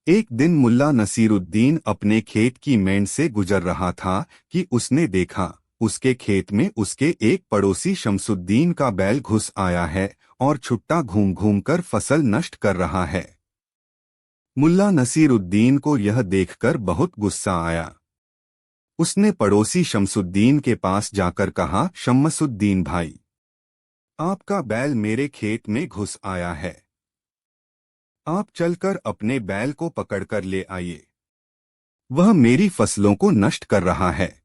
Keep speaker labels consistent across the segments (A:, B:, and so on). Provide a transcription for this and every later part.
A: एक दिन मुल्ला नसीरुद्दीन अपने खेत की मेंढ से गुजर रहा था कि उसने देखा उसके खेत में उसके एक पड़ोसी शमसुद्दीन का बैल घुस आया है और छुट्टा घूम घूम कर फसल नष्ट कर रहा है। मुल्ला नसीरुद्दीन को यह देखकर बहुत गुस्सा आया। उसने पड़ोसी शमसुद्दीन के पास जाकर कहा, शमसुद्दीन भाई, आपका बैल मेरे खेत में घुस आया है। आप चलकर अपने बैल को पकड़कर ले आइए। वह मेरी फसलों को नष्ट कर रहा है।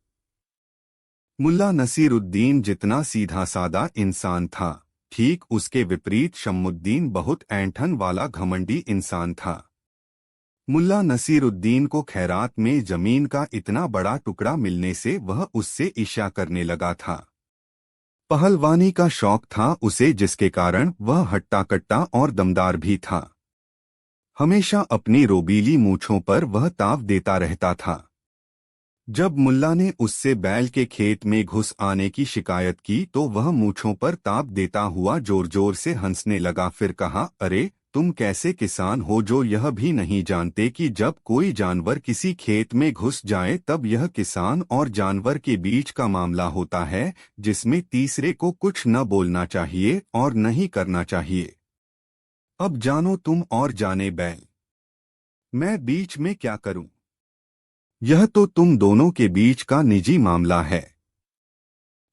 A: मुल्ला नसीरुद्दीन जितना सीधा सादा इंसान था, ठीक उसके विपरीत शम्मुद्दीन बहुत ऐंठन वाला घमंडी इंसान था। मुल्ला नसीरुद्दीन को खैरात में जमीन का इतना बड़ा टुकड़ा मिलने से वह उससे ईर्ष्या करने लगा था। पहलवानी का शौक था उसे, जिसके कारण वह हट्टा कट्टा और दमदार भी था। हमेशा अपनी रोबीली मूंछों पर वह ताव देता रहता था। जब मुल्ला ने उससे बैल के खेत में घुस आने की शिकायत की तो वह मूंछों पर ताव देता हुआ जोर जोर से हंसने लगा। फिर कहा, अरे तुम कैसे किसान हो जो यह भी नहीं जानते कि जब कोई जानवर किसी खेत में घुस जाए तब यह किसान और जानवर के बीच का मामला होता है, जिसमें तीसरे को कुछ न बोलना चाहिए और नहीं करना चाहिए। अब जानो तुम और जाने बैल, मैं बीच में क्या करूं? यह तो तुम दोनों के बीच का निजी मामला है।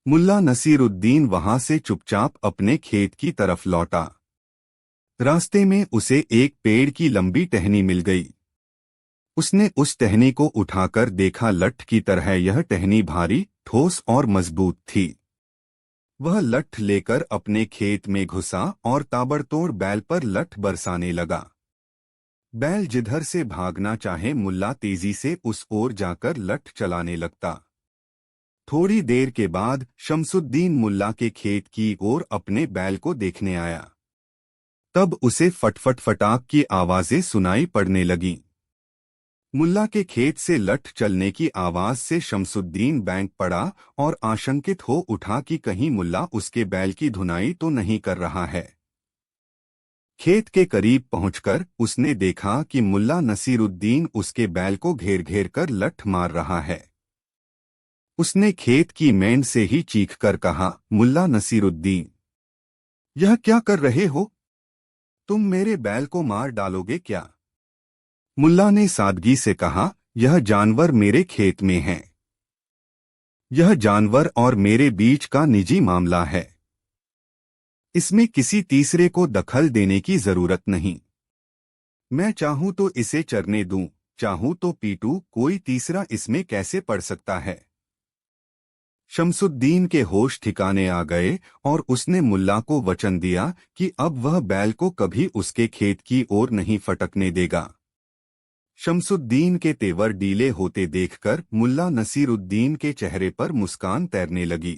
A: मुल्ला नसीरुद्दीन वहां से चुपचाप अपने खेत की तरफ लौटा। रास्ते में उसे एक पेड़ की लंबी टहनी मिल गई। उसने उस टहनी को उठाकर देखा, लठ की तरह यह टहनी भारी, ठोस और मजबूत थी। वह लठ लेकर अपने खेत में घुसा और ताबड़तोड़ बैल पर लठ बरसाने लगा। बैल जिधर से भागना चाहे मुल्ला तेजी से उस ओर जाकर लठ चलाने लगता। थोड़ी देर के बाद शमसुद्दीन मुल्ला के खेत की ओर अपने बैल को देखने आया। तब उसे फटफट फटाक की आवाजें सुनाई पड़ने लगीं। मुल्ला के खेत से लठ चलने की आवाज से शमसुद्दीन बैंक पड़ा और आशंकित हो उठा कि कहीं मुल्ला उसके बैल की धुनाई तो नहीं कर रहा है। खेत के करीब पहुंचकर उसने देखा कि मुल्ला नसीरुद्दीन उसके बैल को घेर घेर कर लठ मार रहा है। उसने खेत की मेंढ से ही चीख कर कहा, मुल्ला नसीरुद्दीन, यह क्या कर रहे हो? तुम मेरे बैल को मार डालोगे क्या? मुल्ला ने सादगी से कहा, यह जानवर मेरे खेत में है। यह जानवर और मेरे बीच का निजी मामला है। इसमें किसी तीसरे को दखल देने की जरूरत नहीं। मैं चाहूं तो इसे चरने दूं, चाहूं तो पीटूं, कोई तीसरा इसमें कैसे पड़ सकता है? शमसुद्दीन के होश ठिकाने आ गए और उसने मुल्ला को वचन दिया कि अब वह बैल को कभी उसके खेत की ओर नहीं फटकने देगा। शमसुद्दीन के तेवर डीले होते देखकर मुल्ला नसीरुद्दीन के चेहरे पर मुस्कान तैरने लगी।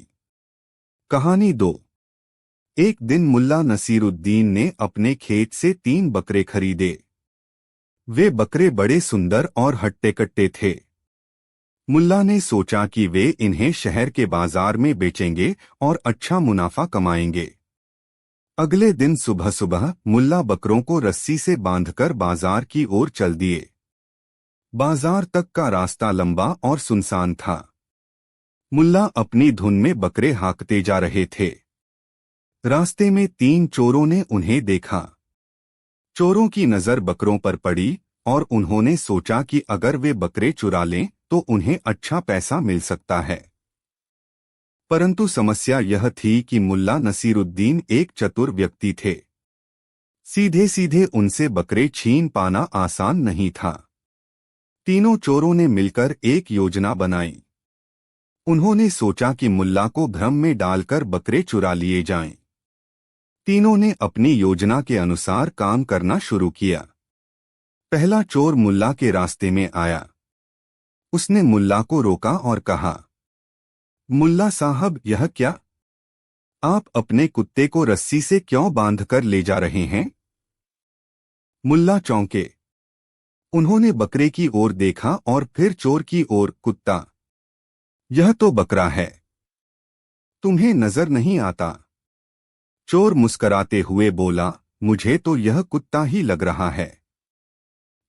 A: कहानी 2। एक दिन मुल्ला नसीरुद्दीन ने अपने खेत से 3 बकरे खरीदे। वे बकरे बड़े सुंदर और हट्टे-कट्टे थे। मुल्ला ने सोचा कि वे इन्हें शहर के बाजार में बेचेंगे और अच्छा मुनाफा कमाएंगे। अगले दिन सुबह सुबह मुल्ला बकरों को रस्सी से बांधकर बाजार की ओर चल दिए। बाजार तक का रास्ता लंबा और सुनसान था। मुल्ला अपनी धुन में बकरे हाँकते जा रहे थे। रास्ते में 3 चोरों ने उन्हें देखा। चोरों की नजर बकरों पर पड़ी और उन्होंने सोचा कि अगर वे बकरे चुरा लें तो उन्हें अच्छा पैसा मिल सकता है। परंतु समस्या यह थी कि मुल्ला नसीरुद्दीन एक चतुर व्यक्ति थे। सीधे सीधे उनसे बकरे छीन पाना आसान नहीं था। तीनों चोरों ने मिलकर एक योजना बनाई। उन्होंने सोचा कि मुल्ला को भ्रम में डालकर बकरे चुरा लिए जाएं। तीनों ने अपनी योजना के अनुसार काम करना शुरू किया। पहला चोर मुल्ला के रास्ते में आया। उसने मुल्ला को रोका और कहा, मुल्ला साहब, यह क्या? आप अपने कुत्ते को रस्सी से क्यों बांधकर ले जा रहे हैं? मुल्ला चौंके। उन्होंने बकरे की ओर देखा और फिर चोर की ओर। कुत्ता? यह तो बकरा है। तुम्हें नजर नहीं आता? चोर मुस्कराते हुए बोला, मुझे तो यह कुत्ता ही लग रहा है।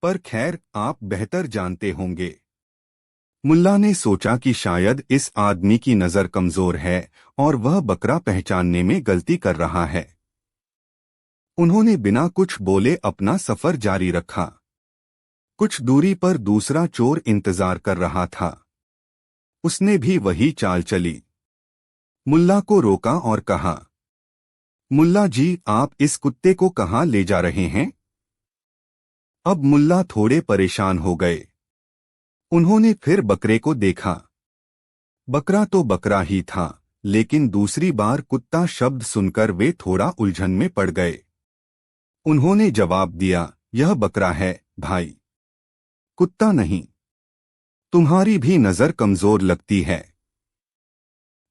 A: पर खैर आप बेहतर जानते होंगे। मुल्ला ने सोचा कि शायद इस आदमी की नजर कमजोर है और वह बकरा पहचानने में गलती कर रहा है। उन्होंने बिना कुछ बोले अपना सफर जारी रखा। कुछ दूरी पर दूसरा चोर इंतजार कर रहा था। उसने भी वही चाल चली। मुल्ला को रोका और कहा, मुल्ला जी, आप इस कुत्ते को कहाँ ले जा रहे हैं? अब मुल्ला थोड़े परेशान हो गए। उन्होंने फिर बकरे को देखा। बकरा तो बकरा ही था, लेकिन दूसरी बार कुत्ता शब्द सुनकर वे थोड़ा उलझन में पड़ गए। उन्होंने जवाब दिया, यह बकरा है भाई, कुत्ता नहीं। तुम्हारी भी नजर कमजोर लगती है।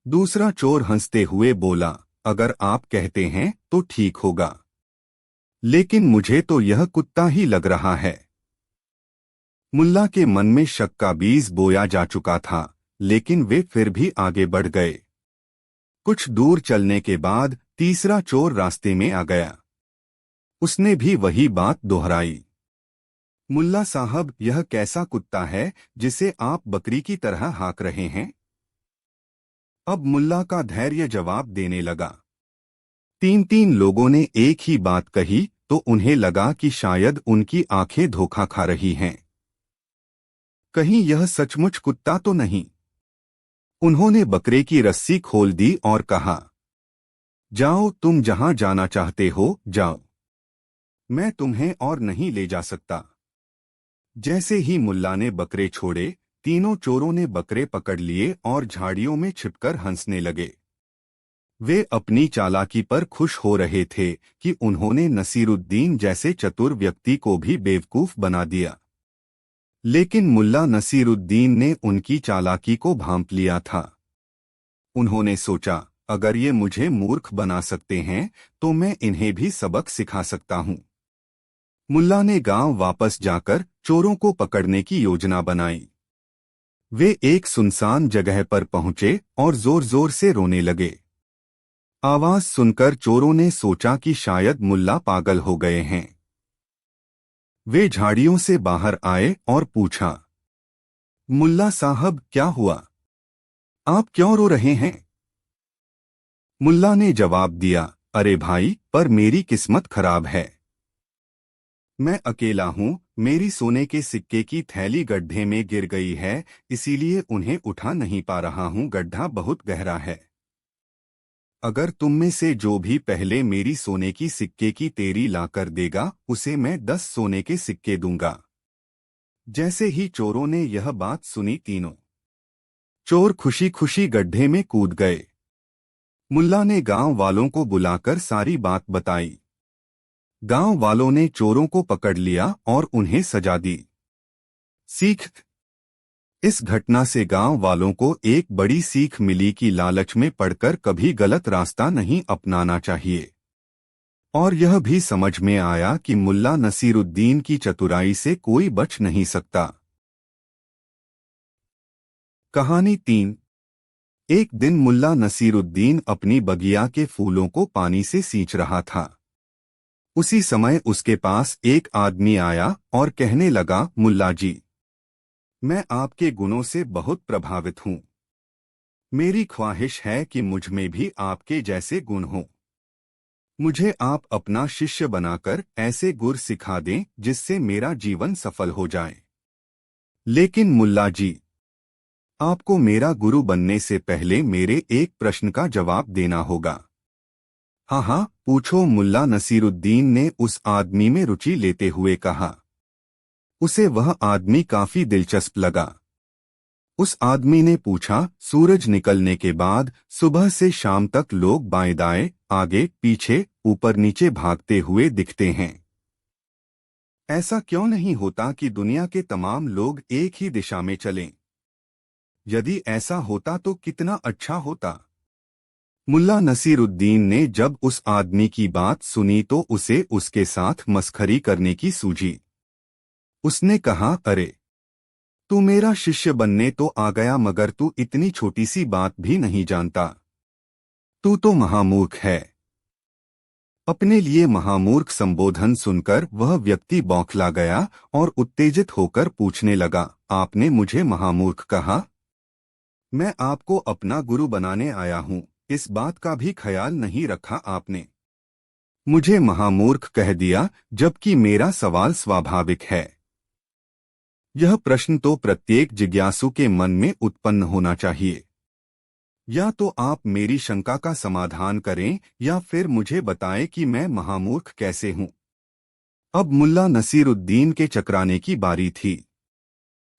A: दूसरा चोर हंसते हुए बोला, अगर आप कहते हैं तो ठीक होगा, लेकिन मुझे तो यह कुत्ता ही लग रहा है। मुल्ला के मन में शक का बीज बोया जा चुका था, लेकिन वे फिर भी आगे बढ़ गए। कुछ दूर चलने के बाद तीसरा चोर रास्ते में आ गया। उसने भी वही बात दोहराई, मुल्ला साहब, यह कैसा कुत्ता है जिसे आप बकरी की तरह हाँक रहे हैं? अब मुल्ला का धैर्य जवाब देने लगा। तीन तीन लोगों ने एक ही बात कही तो उन्हें लगा कि शायद उनकी आंखें धोखा खा रही हैं। कहीं यह सचमुच कुत्ता तो नहीं? उन्होंने बकरे की रस्सी खोल दी और कहा, जाओ, तुम जहां जाना चाहते हो जाओ, मैं तुम्हें और नहीं ले जा सकता। जैसे ही मुल्ला ने बकरे छोड़े, तीनों चोरों ने बकरे पकड़ लिए और झाड़ियों में छिपकर हंसने लगे। वे अपनी चालाकी पर खुश हो रहे थे कि उन्होंने नसीरुद्दीन जैसे चतुर व्यक्ति को भी बेवकूफ बना दिया। लेकिन मुल्ला नसीरुद्दीन ने उनकी चालाकी को भांप लिया था। उन्होंने सोचा, अगर ये मुझे मूर्ख बना सकते हैं तो मैं इन्हें भी सबक सिखा सकता हूँ। मुल्ला ने गांव वापस जाकर चोरों को पकड़ने की योजना बनाई। वे एक सुनसान जगह पर पहुंचे और जोर जोर से रोने लगे। आवाज सुनकर चोरों ने सोचा कि शायद मुल्ला पागल हो गए हैं। वे झाड़ियों से बाहर आए और पूछा, मुल्ला साहब, क्या हुआ? आप क्यों रो रहे हैं? मुल्ला ने जवाब दिया, अरे भाई, पर मेरी किस्मत खराब है। मैं अकेला हूँ, मेरी सोने के सिक्के की थैली गड्ढे में गिर गई है, इसीलिए उन्हें उठा नहीं पा रहा हूँ। गड्ढा बहुत गहरा है। अगर तुम में से जो भी पहले मेरी सोने की सिक्के की तेरी लाकर देगा, उसे मैं 10 सोने के सिक्के दूंगा। जैसे ही चोरों ने यह बात सुनी, तीनों चोर खुशी खुशी गड्ढे में कूद गए। मुल्ला ने गांव वालों को बुलाकर सारी बात बताई। गांव वालों ने चोरों को पकड़ लिया और उन्हें सजा दी। सीख: इस घटना से गांव वालों को एक बड़ी सीख मिली कि लालच में पड़कर कभी गलत रास्ता नहीं अपनाना चाहिए। और यह भी समझ में आया कि मुल्ला नसीरुद्दीन की चतुराई से कोई बच नहीं सकता। कहानी 3। एक दिन मुल्ला नसीरुद्दीन अपनी बगिया के फूलों को पानी से सींच रहा था। उसी समय उसके पास एक आदमी आया और कहने लगा, मुल्ला जी, मैं आपके गुणों से बहुत प्रभावित हूँ। मेरी ख्वाहिश है कि मुझ में भी आपके जैसे गुण हों। मुझे आप अपना शिष्य बनाकर ऐसे गुर सिखा दें जिससे मेरा जीवन सफल हो जाए। लेकिन मुल्ला जी, आपको मेरा गुरु बनने से पहले मेरे एक प्रश्न का जवाब देना होगा। हाँ हाँ, पूछो, मुल्ला नसीरुद्दीन ने उस आदमी में रुचि लेते हुए कहा। उसे वह आदमी काफी दिलचस्प लगा। उस आदमी ने पूछा, सूरज निकलने के बाद सुबह से शाम तक लोग बाएं दाएं, आगे पीछे, ऊपर नीचे भागते हुए दिखते हैं। ऐसा क्यों नहीं होता कि दुनिया के तमाम लोग एक ही दिशा में चलें? यदि ऐसा होता तो कितना अच्छा होता। मुल्ला नसीरुद्दीन ने जब उस आदमी की बात सुनी तो उसे उसके साथ मस्खरी करने की सूझी। उसने कहा, अरे, तू मेरा शिष्य बनने तो आ गया, मगर तू इतनी छोटी सी बात भी नहीं जानता। तू तो महामूर्ख है। अपने लिए महामूर्ख संबोधन सुनकर वह व्यक्ति बौखला गया और उत्तेजित होकर पूछने लगा, आपने मुझे महामूर्ख कहा? मैं आपको अपना गुरु बनाने आया हूँ, इस बात का भी ख्याल नहीं रखा आपने। मुझे महामूर्ख कह दिया, जबकि मेरा सवाल स्वाभाविक है। यह प्रश्न तो प्रत्येक जिज्ञासु के मन में उत्पन्न होना चाहिए। या तो आप मेरी शंका का समाधान करें या फिर मुझे बताएं कि मैं महामूर्ख कैसे हूं। अब मुल्ला नसीरुद्दीन के चकराने की बारी थी।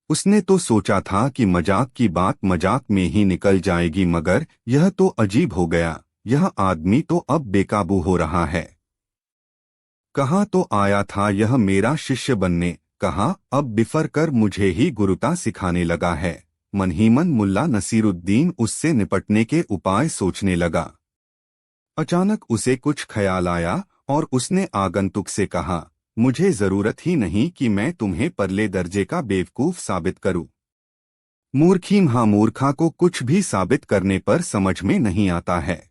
A: उसने तो सोचा था कि मजाक की बात मजाक में ही निकल जाएगी, मगर यह तो अजीब हो गया। यह आदमी तो अब बेकाबू हो रहा है। कहाँ तो आया था यह मेरा शिष्य बनने, कहा अब बिफर कर मुझे ही गुरुता सिखाने लगा है। मन ही मन मुल्ला नसीरुद्दीन उससे निपटने के उपाय सोचने लगा। अचानक उसे कुछ ख्याल आया और उसने आगंतुक से कहा, मुझे जरूरत ही नहीं कि मैं तुम्हें परले दर्जे का बेवकूफ साबित करूं। मूर्खी महामूर्खा को कुछ भी साबित करने पर समझ में नहीं आता है।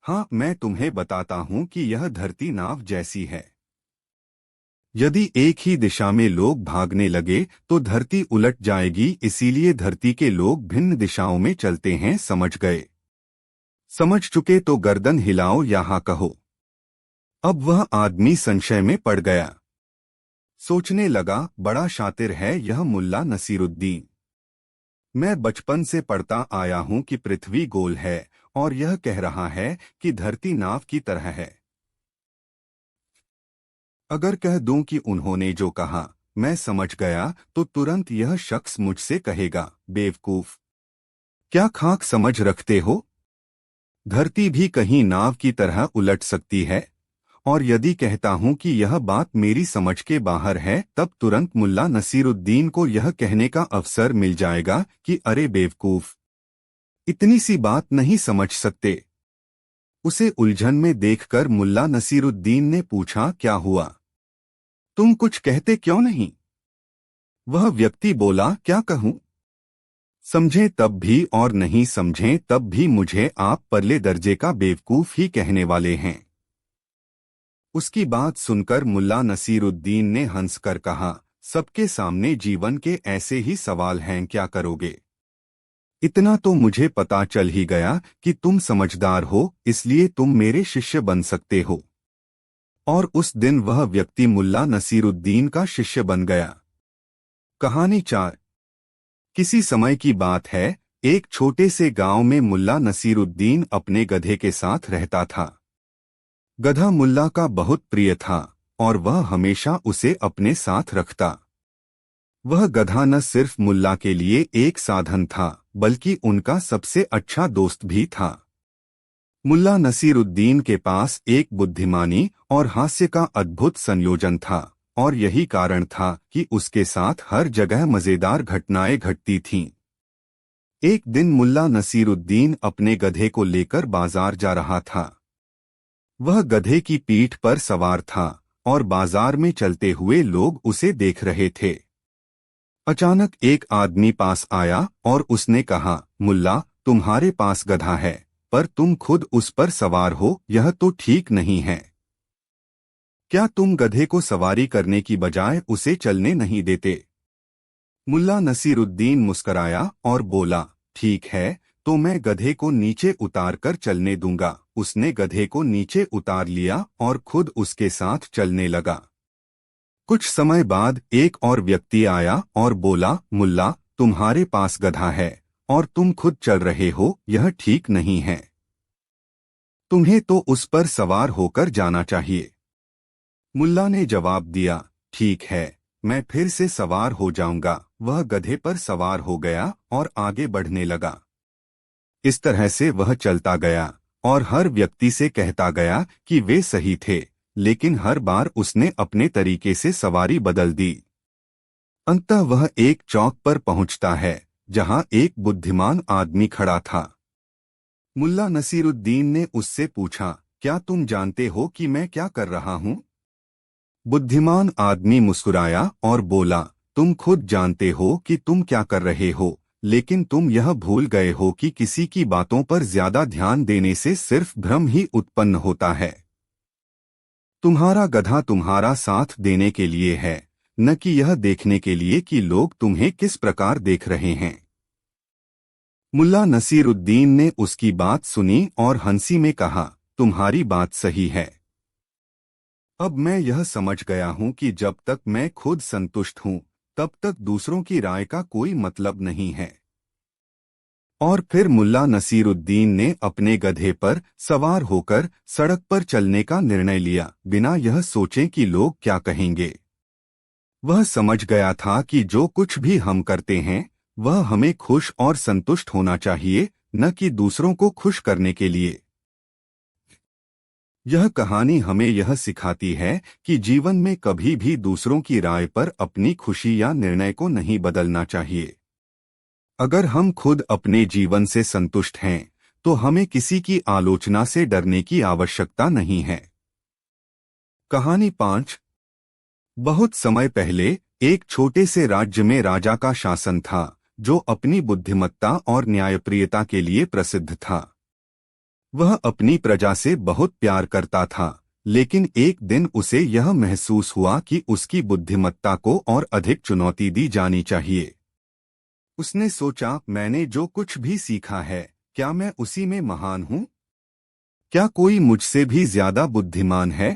A: हाँ, मैं तुम्हें बताता हूं कि यह धरती नाव जैसी है। यदि एक ही दिशा में लोग भागने लगे तो धरती उलट जाएगी, इसीलिए धरती के लोग भिन्न दिशाओं में चलते हैं। समझ गए? समझ चुके तो गर्दन हिलाओ या हाँ कहो। अब वह आदमी संशय में पड़ गया। सोचने लगा, बड़ा शातिर है यह मुल्ला नसीरुद्दीन। मैं बचपन से पढ़ता आया हूं कि पृथ्वी गोल है और यह कह रहा है कि धरती नाव की तरह है। अगर कह दूं कि उन्होंने जो कहा मैं समझ गया तो तुरंत यह शख्स मुझसे कहेगा, बेवकूफ, क्या खाक समझ रखते हो? धरती भी कहीं नाव की तरह उलट सकती है। और यदि कहता हूं कि यह बात मेरी समझ के बाहर है, तब तुरंत मुल्ला नसीरुद्दीन को यह कहने का अवसर मिल जाएगा कि अरे बेवकूफ, इतनी सी बात नहीं समझ सकते। उसे उलझन में देखकर मुल्ला नसीरुद्दीन ने पूछा, क्या हुआ? तुम कुछ कहते क्यों नहीं? वह व्यक्ति बोला, क्या कहूं? समझें तब भी और नहीं समझें तब भी मुझे आप परले दर्जे का बेवकूफ ही कहने वाले हैं। उसकी बात सुनकर मुल्ला नसीरुद्दीन ने हंसकर कहा, सबके सामने जीवन के ऐसे ही सवाल हैं, क्या करोगे? इतना तो मुझे पता चल ही गया कि तुम समझदार हो, इसलिए तुम मेरे शिष्य बन सकते हो। और उस दिन वह व्यक्ति मुल्ला नसीरुद्दीन का शिष्य बन गया। कहानी 4। किसी समय की बात है, एक छोटे से गांव में मुल्ला नसीरुद्दीन अपने गधे के साथ रहता था। गधा मुल्ला का बहुत प्रिय था और वह हमेशा उसे अपने साथ रखता। वह गधा न सिर्फ मुल्ला के लिए एक साधन था, बल्कि उनका सबसे अच्छा दोस्त भी था। मुल्ला नसीरुद्दीन के पास एक बुद्धिमानी और हास्य का अद्भुत संयोजन था, और यही कारण था कि उसके साथ हर जगह मजेदार घटनाएं घटती थीं। एक दिन मुल्ला नसीरुद्दीन अपने गधे को लेकर बाजार जा रहा था। वह गधे की पीठ पर सवार था और बाजार में चलते हुए लोग उसे देख रहे थे। अचानक एक आदमी पास आया और उसने कहा, मुल्ला, तुम्हारे पास गधा है, पर तुम खुद उस पर सवार हो, यह तो ठीक नहीं है। क्या तुम गधे को सवारी करने की बजाय उसे चलने नहीं देते? मुल्ला नसीरुद्दीन मुस्कराया और बोला, ठीक है, तो मैं गधे को नीचे उतार कर चलने दूंगा। उसने गधे को नीचे उतार लिया और खुद उसके साथ चलने लगा। कुछ समय बाद एक और व्यक्ति आया और बोला, मुल्ला, तुम्हारे पास गधा है और तुम खुद चल रहे हो, यह ठीक नहीं है। तुम्हें तो उस पर सवार होकर जाना चाहिए। मुल्ला ने जवाब दिया, ठीक है, मैं फिर से सवार हो जाऊंगा। वह गधे पर सवार हो गया और आगे बढ़ने लगा। इस तरह से वह चलता गया और हर व्यक्ति से कहता गया कि वे सही थे, लेकिन हर बार उसने अपने तरीके से सवारी बदल दी। अंततः वह एक चौक पर पहुंचता है जहां एक बुद्धिमान आदमी खड़ा था। मुल्ला नसीरुद्दीन ने उससे पूछा, क्या तुम जानते हो कि मैं क्या कर रहा हूं? बुद्धिमान आदमी मुस्कुराया और बोला, तुम खुद जानते हो कि तुम क्या कर रहे हो, लेकिन तुम यह भूल गए हो कि किसी की बातों पर ज्यादा ध्यान देने से सिर्फ भ्रम ही उत्पन्न होता है। तुम्हारा गधा तुम्हारा साथ देने के लिए है, न कि यह देखने के लिए कि लोग तुम्हें किस प्रकार देख रहे हैं। मुल्ला नसीरुद्दीन ने उसकी बात सुनी और हंसी में कहा, तुम्हारी बात सही है। अब मैं यह समझ गया हूं कि जब तक मैं खुद संतुष्ट हूं, तब तक दूसरों की राय का कोई मतलब नहीं है। और फिर मुल्ला नसीरुद्दीन ने अपने गधे पर सवार होकर सड़क पर चलने का निर्णय लिया, बिना यह सोचे कि लोग क्या कहेंगे। वह समझ गया था कि जो कुछ भी हम करते हैं, वह हमें खुश और संतुष्ट होना चाहिए, न कि दूसरों को खुश करने के लिए। यह कहानी हमें यह सिखाती है कि जीवन में कभी भी दूसरों की राय पर अपनी खुशी या निर्णय को नहीं बदलना चाहिए। अगर हम खुद अपने जीवन से संतुष्ट हैं, तो हमें किसी की आलोचना से डरने की आवश्यकता नहीं है। कहानी 5। बहुत समय पहले एक छोटे से राज्य में राजा का शासन था, जो अपनी बुद्धिमत्ता और न्यायप्रियता के लिए प्रसिद्ध था। वह अपनी प्रजा से बहुत प्यार करता था, लेकिन एक दिन उसे यह महसूस हुआ कि उसकी बुद्धिमत्ता को और अधिक चुनौती दी जानी चाहिए। उसने सोचा, मैंने जो कुछ भी सीखा है, क्या मैं उसी में महान हूँ? क्या कोई मुझसे भी ज्यादा बुद्धिमान है?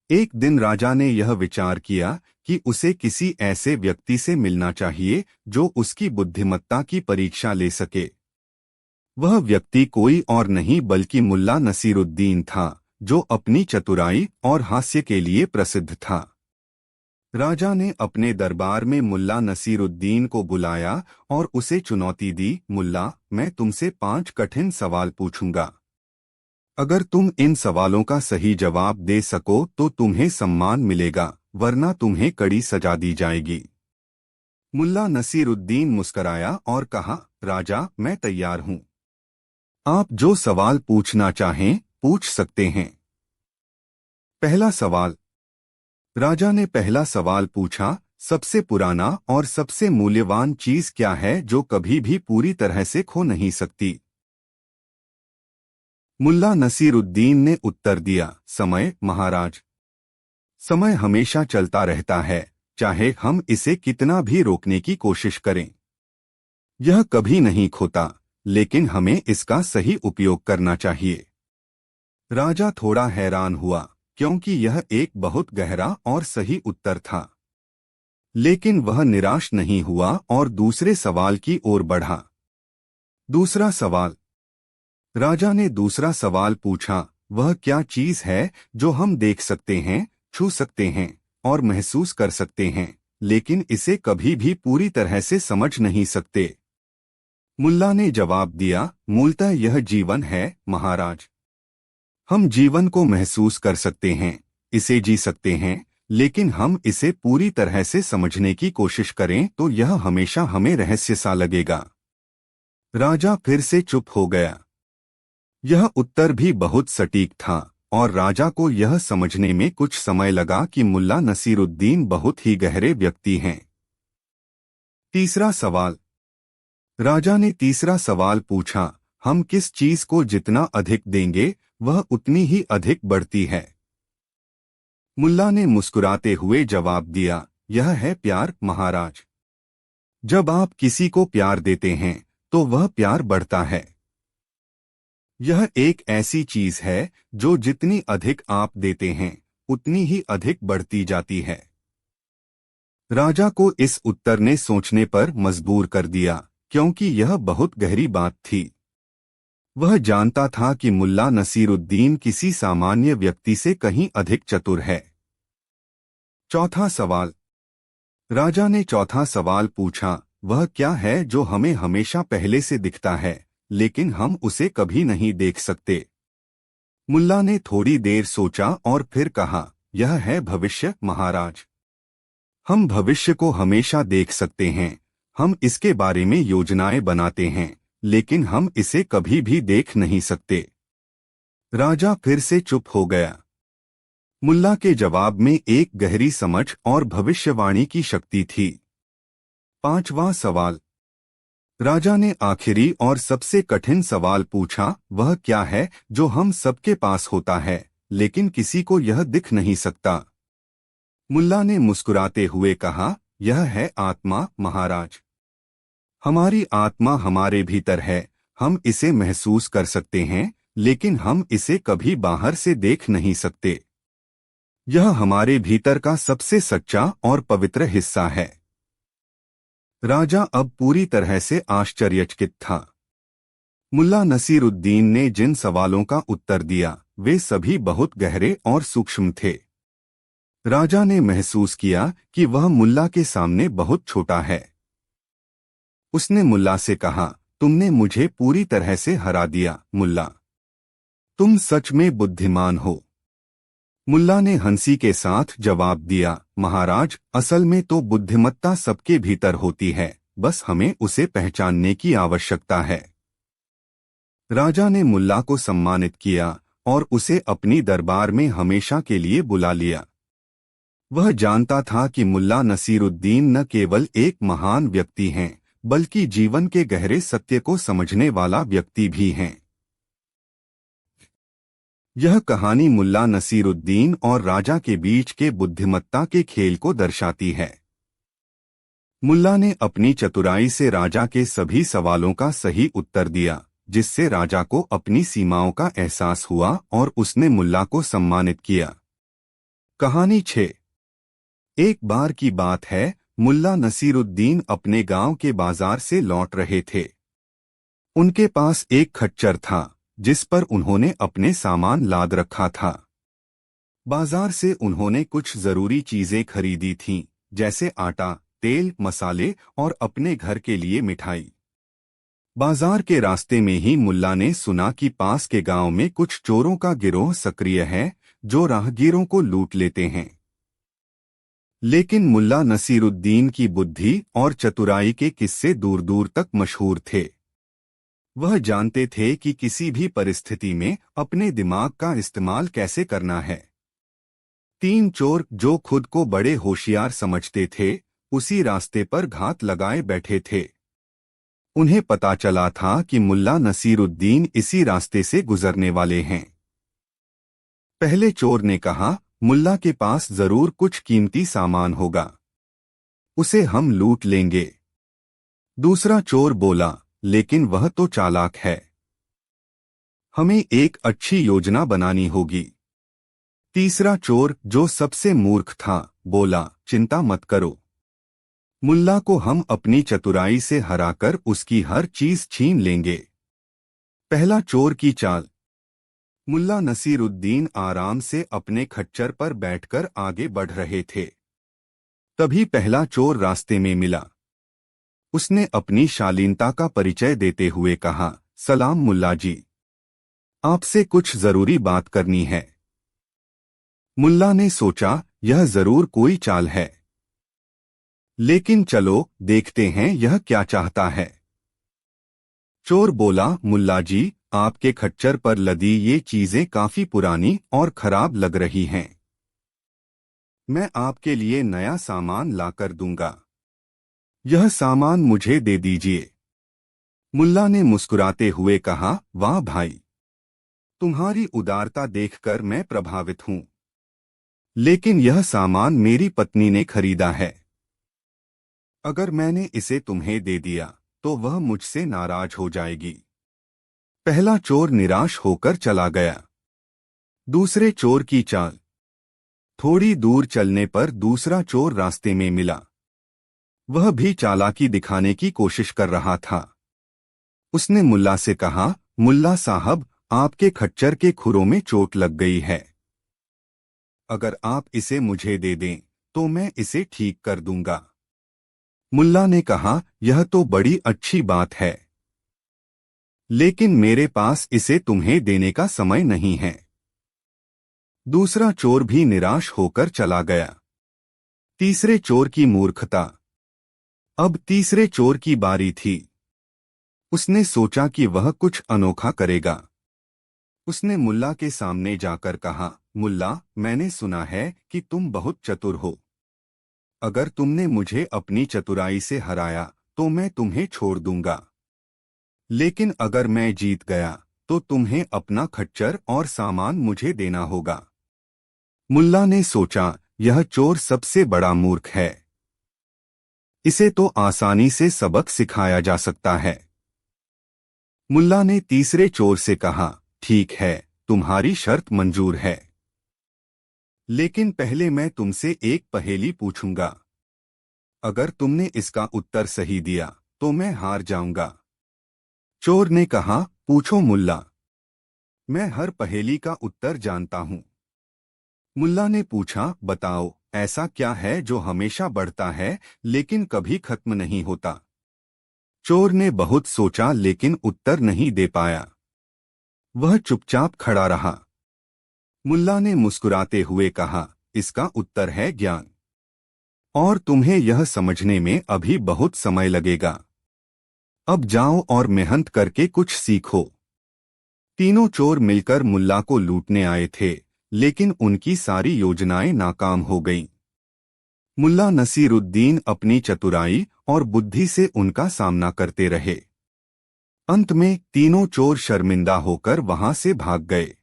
A: एक दिन राजा ने यह विचार किया कि उसे किसी ऐसे व्यक्ति से मिलना चाहिए जो उसकी बुद्धिमत्ता की परीक्षा ले सके। वह व्यक्ति कोई और नहीं बल्कि मुल्ला नसीरुद्दीन था, जो अपनी चतुराई और हास्य के लिए प्रसिद्ध था। राजा ने अपने दरबार में मुल्ला नसीरुद्दीन को बुलाया और उसे चुनौती दी, मुल्ला, मैं तुमसे 5 कठिन सवाल पूछूंगा। अगर तुम इन सवालों का सही जवाब दे सको तो तुम्हें सम्मान मिलेगा, वरना तुम्हें कड़ी सजा दी जाएगी। मुल्ला नसीरुद्दीन मुस्कराया और कहा, राजा, मैं तैयार हूं। आप जो सवाल पूछना चाहें, पूछ सकते हैं। पहला सवाल। राजा ने पहला सवाल पूछा, सबसे पुराना और सबसे मूल्यवान चीज क्या है जो कभी भी पूरी तरह से खो नहीं सकती? मुल्ला नसीरुद्दीन ने उत्तर दिया, समय, महाराज। समय हमेशा चलता रहता है, चाहे हम इसे कितना भी रोकने की कोशिश करें। यह कभी नहीं खोता, लेकिन हमें इसका सही उपयोग करना चाहिए। राजा थोड़ा हैरान हुआ, क्योंकि यह एक बहुत गहरा और सही उत्तर था। लेकिन वह निराश नहीं हुआ और दूसरे सवाल की ओर बढ़ा। दूसरा सवाल। राजा ने दूसरा सवाल पूछा, वह क्या चीज है जो हम देख सकते हैं, छू सकते हैं और महसूस कर सकते हैं, लेकिन इसे कभी भी पूरी तरह से समझ नहीं सकते? मुल्ला ने जवाब दिया, मूलतः यह जीवन है, महाराज। हम जीवन को महसूस कर सकते हैं, इसे जी सकते हैं, लेकिन हम इसे पूरी तरह से समझने की कोशिश करें तो यह हमेशा हमें रहस्य सा लगेगा। राजा फिर से चुप हो गया। यह उत्तर भी बहुत सटीक था और राजा को यह समझने में कुछ समय लगा कि मुल्ला नसीरुद्दीन बहुत ही गहरे व्यक्ति हैं। तीसरा सवाल। राजा ने तीसरा सवाल पूछा, हम किस चीज को जितना अधिक देंगे, वह उतनी ही अधिक बढ़ती है? मुल्ला ने मुस्कुराते हुए जवाब दिया, यह है प्यार, महाराज। जब आप किसी को प्यार देते हैं, तो वह प्यार बढ़ता है। यह एक ऐसी चीज है जो जितनी अधिक आप देते हैं, उतनी ही अधिक बढ़ती जाती है। राजा को इस उत्तर ने सोचने पर मजबूर कर दिया, क्योंकि यह बहुत गहरी बात थी। वह जानता था कि मुल्ला नसीरुद्दीन किसी सामान्य व्यक्ति से कहीं अधिक चतुर है। चौथा सवाल। राजा ने चौथा सवाल पूछा, वह क्या है जो हमें हमेशा पहले से दिखता है, लेकिन हम उसे कभी नहीं देख सकते? मुल्ला ने थोड़ी देर सोचा और फिर कहा, यह है भविष्य, महाराज। हम भविष्य को हमेशा देख सकते हैं, हम इसके बारे में योजनाएं बनाते हैं, लेकिन हम इसे कभी भी देख नहीं सकते। राजा फिर से चुप हो गया। मुल्ला के जवाब में एक गहरी समझ और भविष्यवाणी की शक्ति थी। पांचवां सवाल। राजा ने आखिरी और सबसे कठिन सवाल पूछा, वह क्या है जो हम सबके पास होता है, लेकिन किसी को यह दिख नहीं सकता। मुल्ला ने मुस्कुराते हुए कहा, यह है आत्मा महाराज। हमारी आत्मा हमारे भीतर है, हम इसे महसूस कर सकते हैं, लेकिन हम इसे कभी बाहर से देख नहीं सकते। यह हमारे भीतर का सबसे सच्चा और पवित्र हिस्सा है। राजा अब पूरी तरह से आश्चर्यचकित था। मुल्ला नसीरुद्दीन ने जिन सवालों का उत्तर दिया वे सभी बहुत गहरे और सूक्ष्म थे। राजा ने महसूस किया कि वह मुल्ला के सामने बहुत छोटा है। उसने मुल्ला से कहा, तुमने मुझे पूरी तरह से हरा दिया मुल्ला। तुम सच में बुद्धिमान हो। मुल्ला ने हंसी के साथ जवाब दिया, महाराज, असल में तो बुद्धिमत्ता सबके भीतर होती है, बस हमें उसे पहचानने की आवश्यकता है। राजा ने मुल्ला को सम्मानित किया और उसे अपनी दरबार में हमेशा के लिए बुला लिया। वह जानता था कि मुल्ला नसीरुद्दीन न केवल एक महान व्यक्ति हैं, बल्कि जीवन के गहरे सत्य को समझने वाला व्यक्ति भी हैं। यह कहानी मुल्ला नसीरुद्दीन और राजा के बीच के बुद्धिमत्ता के खेल को दर्शाती है। मुल्ला ने अपनी चतुराई से राजा के सभी सवालों का सही उत्तर दिया, जिससे राजा को अपनी सीमाओं का एहसास हुआ और उसने मुल्ला को सम्मानित किया। कहानी 6। एक बार की बात है, मुल्ला नसीरुद्दीन अपने गांव के बाजार से लौट रहे थे। उनके पास एक खच्चर था जिस पर उन्होंने अपने सामान लाद रखा था। बाजार से उन्होंने कुछ जरूरी चीजें खरीदी थीं, जैसे आटा, तेल, मसाले और अपने घर के लिए मिठाई। बाजार के रास्ते में ही मुल्ला ने सुना कि पास के गांव में कुछ चोरों का गिरोह सक्रिय है, जो राहगीरों को लूट लेते हैं। लेकिन मुल्ला नसीरुद्दीन की बुद्धि और चतुराई के किस्से दूर दूर तक मशहूर थे। वह जानते थे कि किसी भी परिस्थिति में अपने दिमाग का इस्तेमाल कैसे करना है। 3 चोर जो खुद को बड़े होशियार समझते थे, उसी रास्ते पर घात लगाए बैठे थे। उन्हें पता चला था कि मुल्ला नसीरुद्दीन इसी रास्ते से गुजरने वाले हैं। पहले चोर ने कहा, मुल्ला के पास जरूर कुछ कीमती सामान होगा, उसे हम लूट लेंगे। दूसरा चोर बोला, लेकिन वह तो चालाक है, हमें एक अच्छी योजना बनानी होगी। तीसरा चोर, जो सबसे मूर्ख था, बोला, चिंता मत करो, मुल्ला को हम अपनी चतुराई से हराकर उसकी हर चीज छीन लेंगे। पहला चोर की चाल। मुल्ला नसीरुद्दीन आराम से अपने खच्चर पर बैठकर आगे बढ़ रहे थे। तभी पहला चोर रास्ते में मिला। उसने अपनी शालीनता का परिचय देते हुए कहा, सलाम मुल्ला जी, आपसे कुछ जरूरी बात करनी है। मुल्ला ने सोचा, यह जरूर कोई चाल है, लेकिन चलो देखते हैं यह क्या चाहता है। चोर बोला, मुल्ला जी, आपके खच्चर पर लदी ये चीजें काफी पुरानी और खराब लग रही हैं। मैं आपके लिए नया सामान लाकर दूंगा, यह सामान मुझे दे दीजिए। मुल्ला ने मुस्कुराते हुए कहा, वाह भाई, तुम्हारी उदारता देखकर मैं प्रभावित हूं, लेकिन यह सामान मेरी पत्नी ने खरीदा है। अगर मैंने इसे तुम्हें दे दिया तो वह मुझसे नाराज हो जाएगी। पहला चोर निराश होकर चला गया। दूसरे चोर की चाल। थोड़ी दूर चलने पर दूसरा चोर रास्ते में मिला। वह भी चालाकी दिखाने की कोशिश कर रहा था। उसने मुल्ला से कहा, मुल्ला साहब, आपके खच्चर के खुरों में चोट लग गई है, अगर आप इसे मुझे दे दें तो मैं इसे ठीक कर दूंगा। मुल्ला ने कहा, यह तो बड़ी अच्छी बात है, लेकिन मेरे पास इसे तुम्हें देने का समय नहीं है। दूसरा चोर भी निराश होकर चला गया। तीसरे चोर की मूर्खता। अब तीसरे चोर की बारी थी। उसने सोचा कि वह कुछ अनोखा करेगा। उसने मुल्ला के सामने जाकर कहा, मुल्ला, मैंने सुना है कि तुम बहुत चतुर हो। अगर तुमने मुझे अपनी चतुराई से हराया तो मैं तुम्हें छोड़ दूंगा, लेकिन अगर मैं जीत गया तो तुम्हें अपना खच्चर और सामान मुझे देना होगा। मुल्ला ने सोचा, यह चोर सबसे बड़ा मूर्ख है, इसे तो आसानी से सबक सिखाया जा सकता है। मुल्ला ने तीसरे चोर से कहा, ठीक है, तुम्हारी शर्त मंजूर है, लेकिन पहले मैं तुमसे एक पहेली पूछूंगा। अगर तुमने इसका उत्तर सही दिया तो मैं हार जाऊंगा। चोर ने कहा, पूछो मुल्ला, मैं हर पहेली का उत्तर जानता हूं। मुल्ला ने पूछा, बताओ, ऐसा क्या है जो हमेशा बढ़ता है लेकिन कभी खत्म नहीं होता। चोर ने बहुत सोचा लेकिन उत्तर नहीं दे पाया। वह चुपचाप खड़ा रहा। मुल्ला ने मुस्कुराते हुए कहा, इसका उत्तर है ज्ञान, और तुम्हें यह समझने में अभी बहुत समय लगेगा। अब जाओ और मेहनत करके कुछ सीखो। तीनों चोर मिलकर मुल्ला को लूटने आए थे, लेकिन उनकी सारी योजनाएं नाकाम हो गईं। मुल्ला नसीरुद्दीन अपनी चतुराई और बुद्धि से उनका सामना करते रहे। अंत में तीनों चोर शर्मिंदा होकर वहां से भाग गए।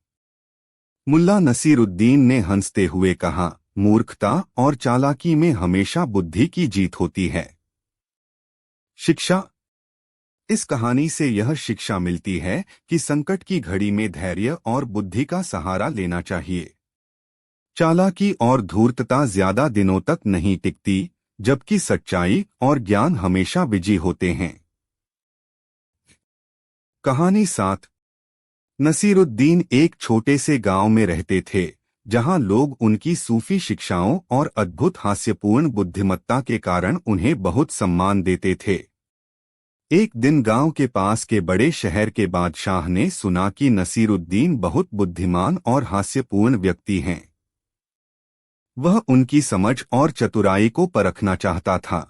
A: मुल्ला नसीरुद्दीन ने हंसते हुए कहा, मूर्खता और चालाकी में हमेशा बुद्धि की जीत होती है। शिक्षा। इस कहानी से यह शिक्षा मिलती है कि संकट की घड़ी में धैर्य और बुद्धि का सहारा लेना चाहिए। चालाकी और धूर्तता ज्यादा दिनों तक नहीं टिकती, जबकि सच्चाई और ज्ञान हमेशा विजयी होते हैं। कहानी 7। नसीरुद्दीन एक छोटे से गांव में रहते थे, जहां लोग उनकी सूफी शिक्षाओं और अद्भुत हास्यपूर्ण बुद्धिमत्ता के कारण उन्हें बहुत सम्मान देते थे। एक दिन गांव के पास के बड़े शहर के बादशाह ने सुना कि नसीरुद्दीन बहुत बुद्धिमान और हास्यपूर्ण व्यक्ति हैं। वह उनकी समझ और चतुराई को परखना चाहता था।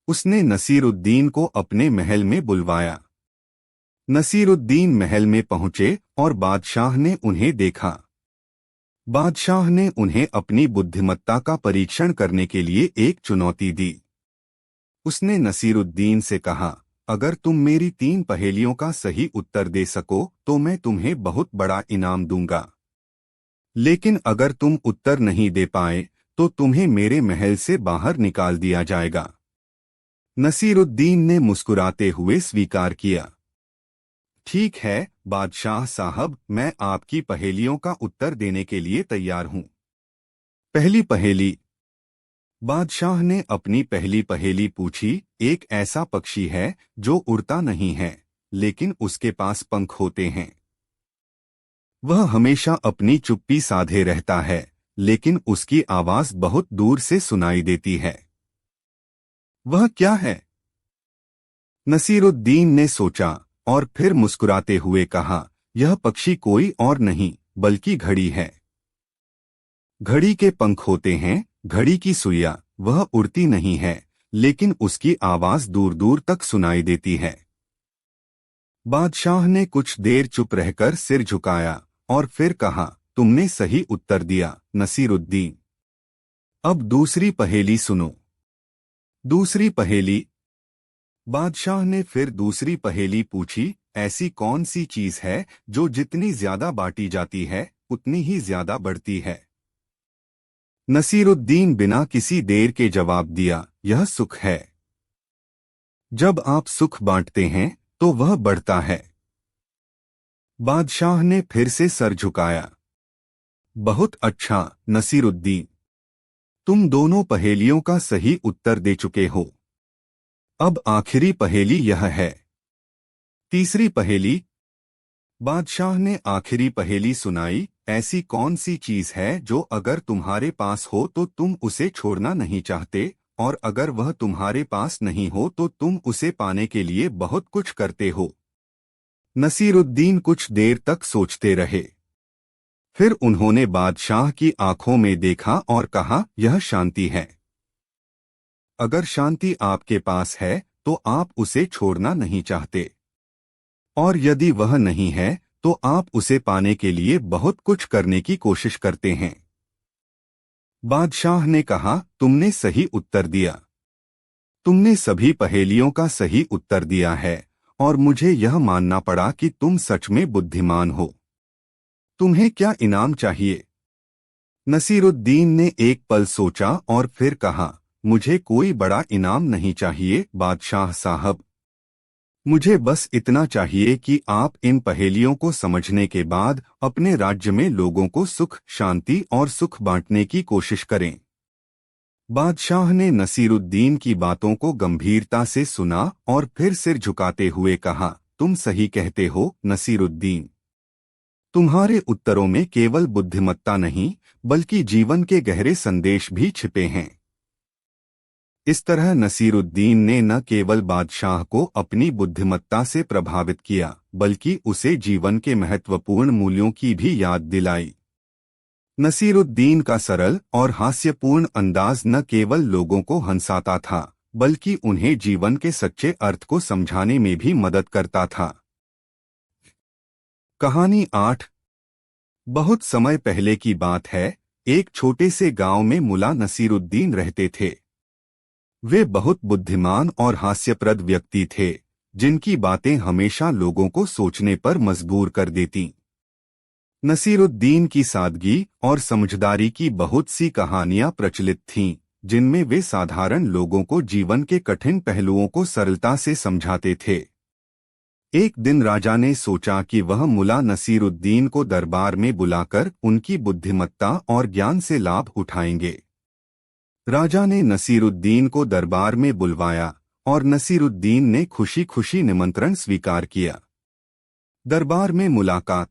A: उसने नसीरुद्दीन को अपने महल में बुलवाया। नसीरुद्दीन महल में पहुंचे और बादशाह ने उन्हें देखा। बादशाह ने उन्हें अपनी बुद्धिमत्ता का परीक्षण करने के लिए एक चुनौती दी। उसने नसीरुद्दीन से कहा, अगर तुम मेरी 3 पहेलियों का सही उत्तर दे सको तो मैं तुम्हें बहुत बड़ा इनाम दूंगा, लेकिन अगर तुम उत्तर नहीं दे पाए तो तुम्हें मेरे महल से बाहर निकाल दिया जाएगा। नसीरुद्दीन ने मुस्कुराते हुए स्वीकार किया। ठीक है बादशाह साहब, मैं आपकी पहेलियों का उत्तर देने के लिए तैयार हूं। पहली पहेली। बादशाह ने अपनी पहली पहेली पूछी, एक ऐसा पक्षी है जो उड़ता नहीं है, लेकिन उसके पास पंख होते हैं। वह हमेशा अपनी चुप्पी साधे रहता है, लेकिन उसकी आवाज बहुत दूर से सुनाई देती है। वह क्या है? नसीरुद्दीन ने सोचा और फिर मुस्कुराते हुए कहा, यह पक्षी कोई और नहीं बल्कि घड़ी है। घड़ी के पंख होते हैं, घड़ी की सुइयां, वह उड़ती नहीं है, लेकिन उसकी आवाज दूर दूर तक सुनाई देती है। बादशाह ने कुछ देर चुप रहकर सिर झुकाया और फिर कहा, तुमने सही उत्तर दिया नसीरुद्दीन। अब दूसरी पहेली सुनो। दूसरी पहेली। बादशाह ने फिर दूसरी पहेली पूछी, ऐसी कौन सी चीज है जो जितनी ज्यादा बांटी जाती है उतनी ही ज्यादा बढ़ती है? नसीरुद्दीन बिना किसी देर के जवाब दिया, यह सुख है। जब आप सुख बांटते हैं तो वह बढ़ता है। बादशाह ने फिर से सर झुकाया। बहुत अच्छा नसीरुद्दीन, तुम दोनों पहेलियों का सही उत्तर दे चुके हो। अब आखिरी पहेली यह है। तीसरी पहेली। बादशाह ने आखिरी पहेली सुनाई, ऐसी कौन सी चीज है जो अगर तुम्हारे पास हो तो तुम उसे छोड़ना नहीं चाहते, और अगर वह तुम्हारे पास नहीं हो तो तुम उसे पाने के लिए बहुत कुछ करते हो? नसीरुद्दीन कुछ देर तक सोचते रहे। फिर उन्होंने बादशाह की आंखों में देखा और कहा, यह शांति है। अगर शांति आपके पास है तो आप उसे छोड़ना नहीं चाहते, और यदि वह नहीं है तो आप उसे पाने के लिए बहुत कुछ करने की कोशिश करते हैं। बादशाह ने कहा, तुमने सही उत्तर दिया। तुमने सभी पहेलियों का सही उत्तर दिया है और मुझे यह मानना पड़ा कि तुम सच में बुद्धिमान हो। तुम्हें क्या इनाम चाहिए? नसीरुद्दीन ने एक पल सोचा और फिर कहा, मुझे कोई बड़ा इनाम नहीं चाहिए बादशाह साहब। मुझे बस इतना चाहिए कि आप इन पहेलियों को समझने के बाद अपने राज्य में लोगों को सुख, शांति और सुख बांटने की कोशिश करें। बादशाह ने नसीरुद्दीन की बातों को गंभीरता से सुना और फिर सिर झुकाते हुए कहा, तुम सही कहते हो नसीरुद्दीन। तुम्हारे उत्तरों में केवल बुद्धिमत्ता नहीं, बल्कि जीवन के गहरे संदेश भी छिपे हैं। इस तरह नसीरुद्दीन ने न केवल बादशाह को अपनी बुद्धिमत्ता से प्रभावित किया, बल्कि उसे जीवन के महत्वपूर्ण मूल्यों की भी याद दिलाई। नसीरुद्दीन का सरल और हास्यपूर्ण अंदाज न केवल लोगों को हंसाता था, बल्कि उन्हें जीवन के सच्चे अर्थ को समझाने में भी मदद करता था। कहानी 8। बहुत समय पहले की बात है। एक छोटे से गांव में मुला नसीरुद्दीन रहते थे। वे बहुत बुद्धिमान और हास्यप्रद व्यक्ति थे, जिनकी बातें हमेशा लोगों को सोचने पर मजबूर कर देती। नसीरुद्दीन की सादगी और समझदारी की बहुत सी कहानियां प्रचलित थीं, जिनमें वे साधारण लोगों को जीवन के कठिन पहलुओं को सरलता से समझाते थे। एक दिन राजा ने सोचा कि वह मुला नसीरुद्दीन को दरबार में बुलाकर उनकी बुद्धिमत्ता और ज्ञान से लाभ उठाएंगे। राजा ने नसीरुद्दीन को दरबार में बुलवाया और नसीरुद्दीन ने खुशी खुशी निमंत्रण स्वीकार किया। दरबार में मुलाकात।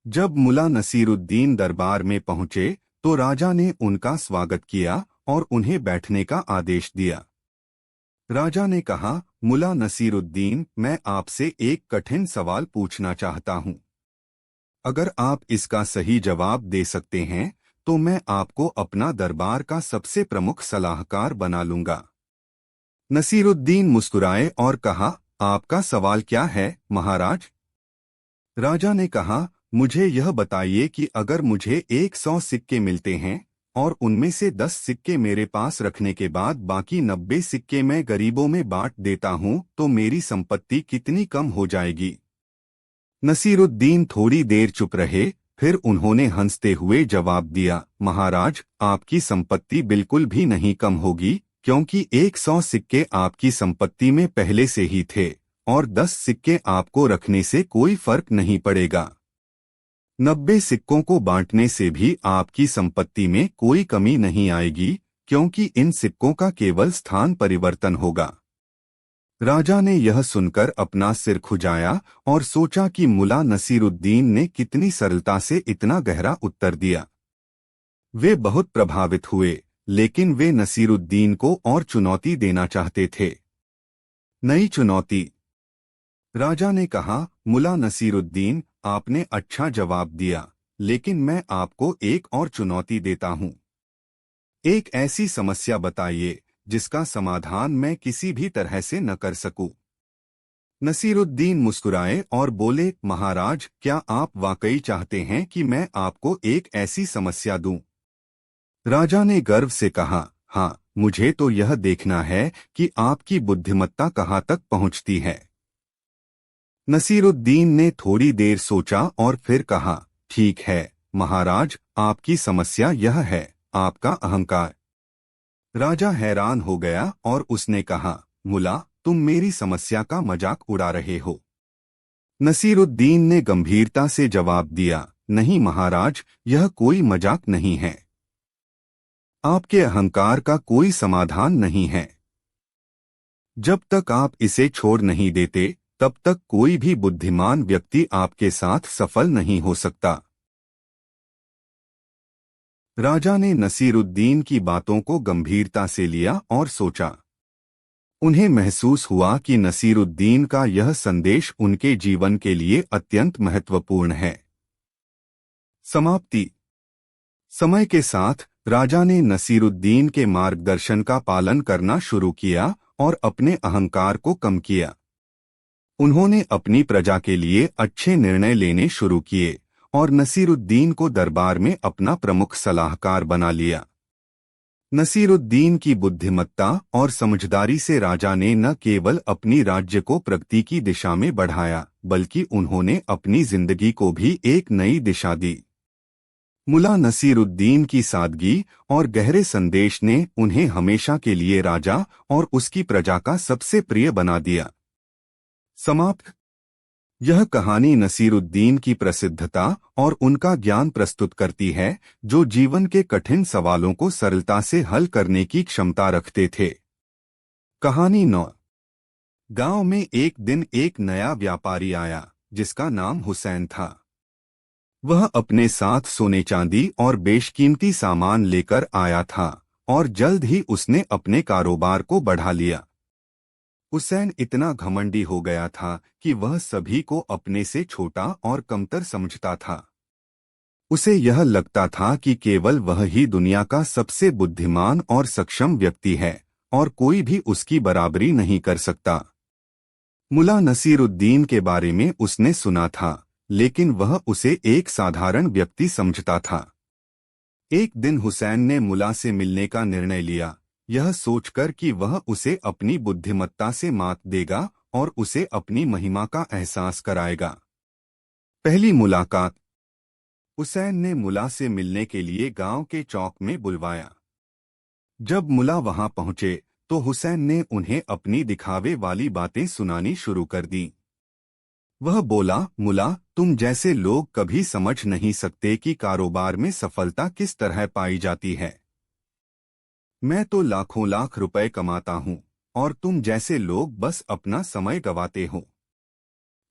A: जब मुला नसीरुद्दीन दरबार में पहुंचे तो राजा ने उनका स्वागत किया और उन्हें बैठने का आदेश दिया। राजा ने कहा, मुला नसीरुद्दीन, मैं आपसे एक कठिन सवाल पूछना चाहता हूं। अगर आप इसका सही जवाब दे सकते हैं तो मैं आपको अपना दरबार का सबसे प्रमुख सलाहकार बना लूंगा। नसीरुद्दीन मुस्कुराए और कहा, आपका सवाल क्या है महाराज? राजा ने कहा, मुझे यह बताइए कि अगर मुझे 100 सिक्के मिलते हैं और उनमें से 10 सिक्के मेरे पास रखने के बाद बाकी 90 सिक्के मैं गरीबों में बांट देता हूं तो मेरी संपत्ति कितनी कम हो जाएगी? नसीरुद्दीन थोड़ी देर चुप रहे, फिर उन्होंने हंसते हुए जवाब दिया, महाराज, आपकी संपत्ति बिल्कुल भी नहीं कम होगी, क्योंकि 100 सिक्के आपकी संपत्ति में पहले से ही थे और 10 सिक्के आपको रखने से कोई फर्क नहीं पड़ेगा। 90 सिक्कों को बांटने से भी आपकी संपत्ति में कोई कमी नहीं आएगी, क्योंकि इन सिक्कों का केवल स्थान परिवर्तन होगा। राजा ने यह सुनकर अपना सिर खुजाया और सोचा कि मुला नसीरुद्दीन ने कितनी सरलता से इतना गहरा उत्तर दिया। वे बहुत प्रभावित हुए, लेकिन वे नसीरुद्दीन को और चुनौती देना चाहते थे। नई चुनौती। राजा ने कहा, मुला नसीरुद्दीन, आपने अच्छा जवाब दिया, लेकिन मैं आपको एक और चुनौती देता हूं। एक ऐसी समस्या बताइए जिसका समाधान मैं किसी भी तरह से न कर सकूं। नसीरुद्दीन मुस्कुराए और बोले, महाराज, क्या आप वाकई चाहते हैं कि मैं आपको एक ऐसी समस्या दूं? राजा ने गर्व से कहा, हाँ, मुझे तो यह देखना है कि आपकी बुद्धिमत्ता कहाँ तक पहुंचती है। नसीरुद्दीन ने थोड़ी देर सोचा और फिर कहा, ठीक है महाराज, आपकी समस्या यह है, आपका अहंकार। राजा हैरान हो गया और उसने कहा, मुला, तुम मेरी समस्या का मजाक उड़ा रहे हो। नसीरुद्दीन ने गंभीरता से जवाब दिया, नहीं महाराज, यह कोई मजाक नहीं है। आपके अहंकार का कोई समाधान नहीं है। जब तक आप इसे छोड़ नहीं देते, तब तक कोई भी बुद्धिमान व्यक्ति आपके साथ सफल नहीं हो सकता। राजा ने नसीरुद्दीन की बातों को गंभीरता से लिया और सोचा। उन्हें महसूस हुआ कि नसीरुद्दीन का यह संदेश उनके जीवन के लिए अत्यंत महत्वपूर्ण है। समाप्ति। समय के साथ राजा ने नसीरुद्दीन के मार्गदर्शन का पालन करना शुरू किया और अपने अहंकार को कम किया। उन्होंने अपनी प्रजा के लिए अच्छे निर्णय लेने शुरू किए और नसीरुद्दीन को दरबार में अपना प्रमुख सलाहकार बना लिया। नसीरुद्दीन की बुद्धिमत्ता और समझदारी से राजा ने न केवल अपनी राज्य को प्रगति की दिशा में बढ़ाया, बल्कि उन्होंने अपनी जिंदगी को भी एक नई दिशा दी। मुल्ला नसीरुद्दीन की सादगी और गहरे संदेश ने उन्हें हमेशा के लिए राजा और उसकी प्रजा का सबसे प्रिय बना दिया। समाप्त। यह कहानी नसीरुद्दीन की प्रसिद्धता और उनका ज्ञान प्रस्तुत करती है, जो जीवन के कठिन सवालों को सरलता से हल करने की क्षमता रखते थे। कहानी 9। गांव में एक दिन एक नया व्यापारी आया, जिसका नाम हुसैन था। वह अपने साथ सोने चांदी और बेशकीमती सामान लेकर आया था और जल्द ही उसने अपने कारोबार को बढ़ा लिया। हुसैन इतना घमंडी हो गया था कि वह सभी को अपने से छोटा और कमतर समझता था। उसे यह लगता था कि केवल वह ही दुनिया का सबसे बुद्धिमान और सक्षम व्यक्ति है और कोई भी उसकी बराबरी नहीं कर सकता। मुल्ला नसीरुद्दीन के बारे में उसने सुना था, लेकिन वह उसे एक साधारण व्यक्ति समझता था। एक दिन हुसैन ने मुल्ला से मिलने का निर्णय लिया, यह सोचकर कि वह उसे अपनी बुद्धिमत्ता से मात देगा और उसे अपनी महिमा का एहसास कराएगा। पहली मुलाकात। हुसैन ने मुल्ला से मिलने के लिए गांव के चौक में बुलवाया। जब मुल्ला वहां पहुंचे तो हुसैन ने उन्हें अपनी दिखावे वाली बातें सुनानी शुरू कर दी। वह बोला, मुल्ला, तुम जैसे लोग कभी समझ नहीं सकते कि कारोबार में सफलता किस तरह पाई जाती है। मैं तो लाखों लाख रुपए कमाता हूँ और तुम जैसे लोग बस अपना समय गंवाते हो।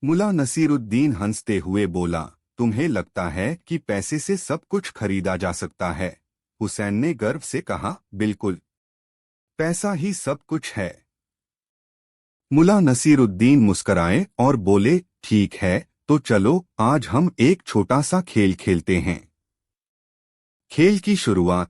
A: मुल्ला नसीरुद्दीन हंसते हुए बोला, तुम्हें लगता है कि पैसे से सब कुछ खरीदा जा सकता है? हुसैन ने गर्व से कहा, बिल्कुल, पैसा ही सब कुछ है। मुल्ला नसीरुद्दीन मुस्कराए और बोले, ठीक है, तो चलो आज हम एक छोटा सा खेल खेलते हैं। खेल की शुरुआत।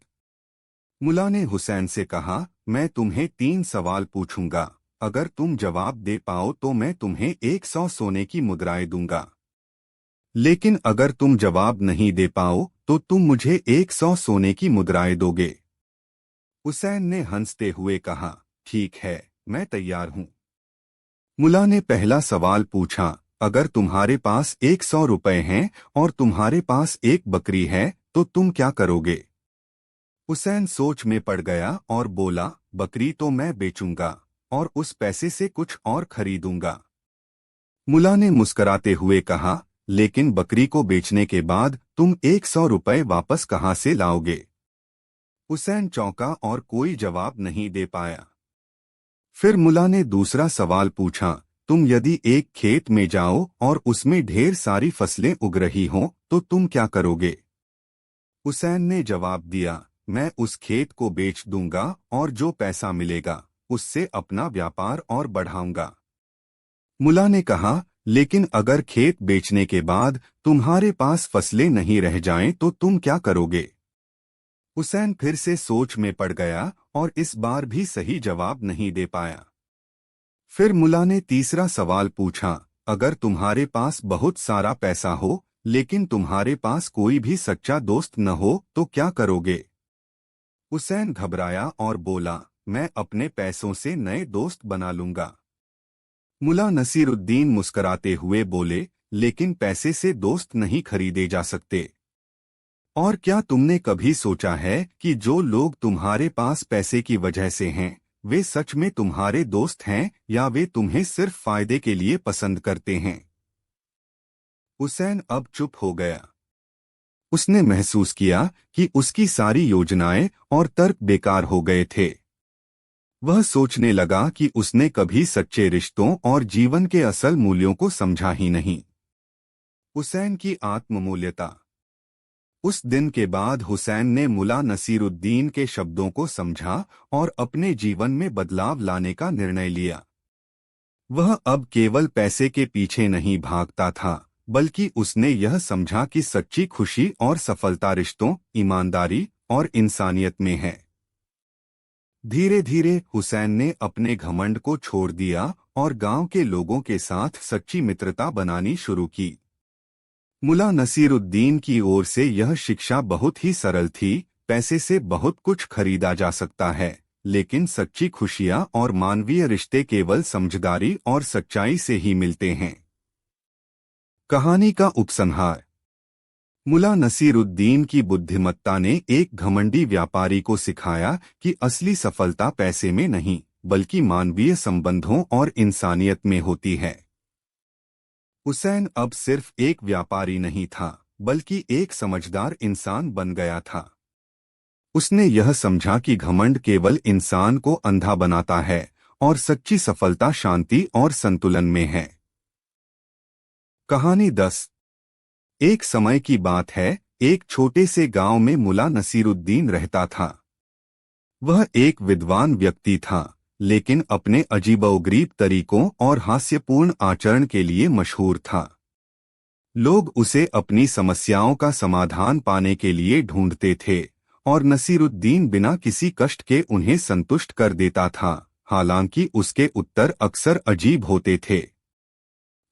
A: मुल्ला ने हुसैन से कहा, मैं तुम्हें 3 सवाल पूछूंगा, अगर तुम जवाब दे पाओ तो मैं तुम्हें 100 सोने की मुद्राएं दूंगा, लेकिन अगर तुम जवाब नहीं दे पाओ तो तुम मुझे 100 सोने की मुद्राएं दोगे। हुसैन ने हंसते हुए कहा, ठीक है, मैं तैयार हूं। मुल्ला ने पहला सवाल पूछा, अगर तुम्हारे पास 100 रुपए हैं और तुम्हारे पास एक बकरी है तो तुम क्या करोगे? हुसैन सोच में पड़ गया और बोला, बकरी तो मैं बेचूंगा और उस पैसे से कुछ और खरीदूंगा। मुल्ला ने मुस्कराते हुए कहा, लेकिन बकरी को बेचने के बाद तुम 100 रुपए वापस कहां से लाओगे? हुसैन चौंका और कोई जवाब नहीं दे पाया। फिर मुल्ला ने दूसरा सवाल पूछा, तुम यदि एक खेत में जाओ और उसमें ढेर सारी फसलें उग रही हों तो तुम क्या करोगे? हुसैन ने जवाब दिया, मैं उस खेत को बेच दूंगा और जो पैसा मिलेगा उससे अपना व्यापार और बढ़ाऊंगा। मुल्ला ने कहा, लेकिन अगर खेत बेचने के बाद तुम्हारे पास फसलें नहीं रह जाएं तो तुम क्या करोगे? हुसैन फिर से सोच में पड़ गया और इस बार भी सही जवाब नहीं दे पाया। फिर मुल्ला ने तीसरा सवाल पूछा, अगर तुम्हारे पास बहुत सारा पैसा हो लेकिन तुम्हारे पास कोई भी सच्चा दोस्त न हो तो क्या करोगे? हुसैन घबराया और बोला, मैं अपने पैसों से नए दोस्त बना लूंगा। मुल्ला नसीरुद्दीन मुस्कराते हुए बोले, लेकिन पैसे से दोस्त नहीं खरीदे जा सकते। और क्या तुमने कभी सोचा है कि जो लोग तुम्हारे पास पैसे की वजह से हैं, वे सच में तुम्हारे दोस्त हैं या वे तुम्हें सिर्फ फायदे के लिए पसंद करते हैं? हुसैन अब चुप हो गया। उसने महसूस किया कि उसकी सारी योजनाएं और तर्क बेकार हो गए थे। वह सोचने लगा कि उसने कभी सच्चे रिश्तों और जीवन के असल मूल्यों को समझा ही नहीं। हुसैन की आत्ममूल्यता। उस दिन के बाद हुसैन ने मुल्ला नसीरुद्दीन के शब्दों को समझा और अपने जीवन में बदलाव लाने का निर्णय लिया। वह अब केवल पैसे के पीछे नहीं भागता था, बल्कि उसने यह समझा कि सच्ची खुशी और सफलता रिश्तों, ईमानदारी और इंसानियत में है। धीरे धीरे हुसैन ने अपने घमंड को छोड़ दिया और गांव के लोगों के साथ सच्ची मित्रता बनानी शुरू की। मुल्ला नसीरुद्दीन की ओर से यह शिक्षा बहुत ही सरल थी, पैसे से बहुत कुछ खरीदा जा सकता है, लेकिन सच्ची खुशियां और मानवीय रिश्ते केवल समझदारी और सच्चाई से ही मिलते हैं। कहानी का उपसंहार। मुल्ला नसीरुद्दीन की बुद्धिमत्ता ने एक घमंडी व्यापारी को सिखाया कि असली सफलता पैसे में नहीं, बल्कि मानवीय संबंधों और इंसानियत में होती है। हुसैन अब सिर्फ एक व्यापारी नहीं था, बल्कि एक समझदार इंसान बन गया था। उसने यह समझा कि घमंड केवल इंसान को अंधा बनाता है और सच्ची सफलता शांति और संतुलन में है। कहानी 10। एक समय की बात है, एक छोटे से गांव में मुल्ला नसीरुद्दीन रहता था। वह एक विद्वान व्यक्ति था, लेकिन अपने अजीबोगरीब तरीकों और हास्यपूर्ण आचरण के लिए मशहूर था। लोग उसे अपनी समस्याओं का समाधान पाने के लिए ढूंढते थे, और नसीरुद्दीन बिना किसी कष्ट के उन्हें संतुष्ट कर देता था, हालांकि उसके उत्तर अक्सर अजीब होते थे।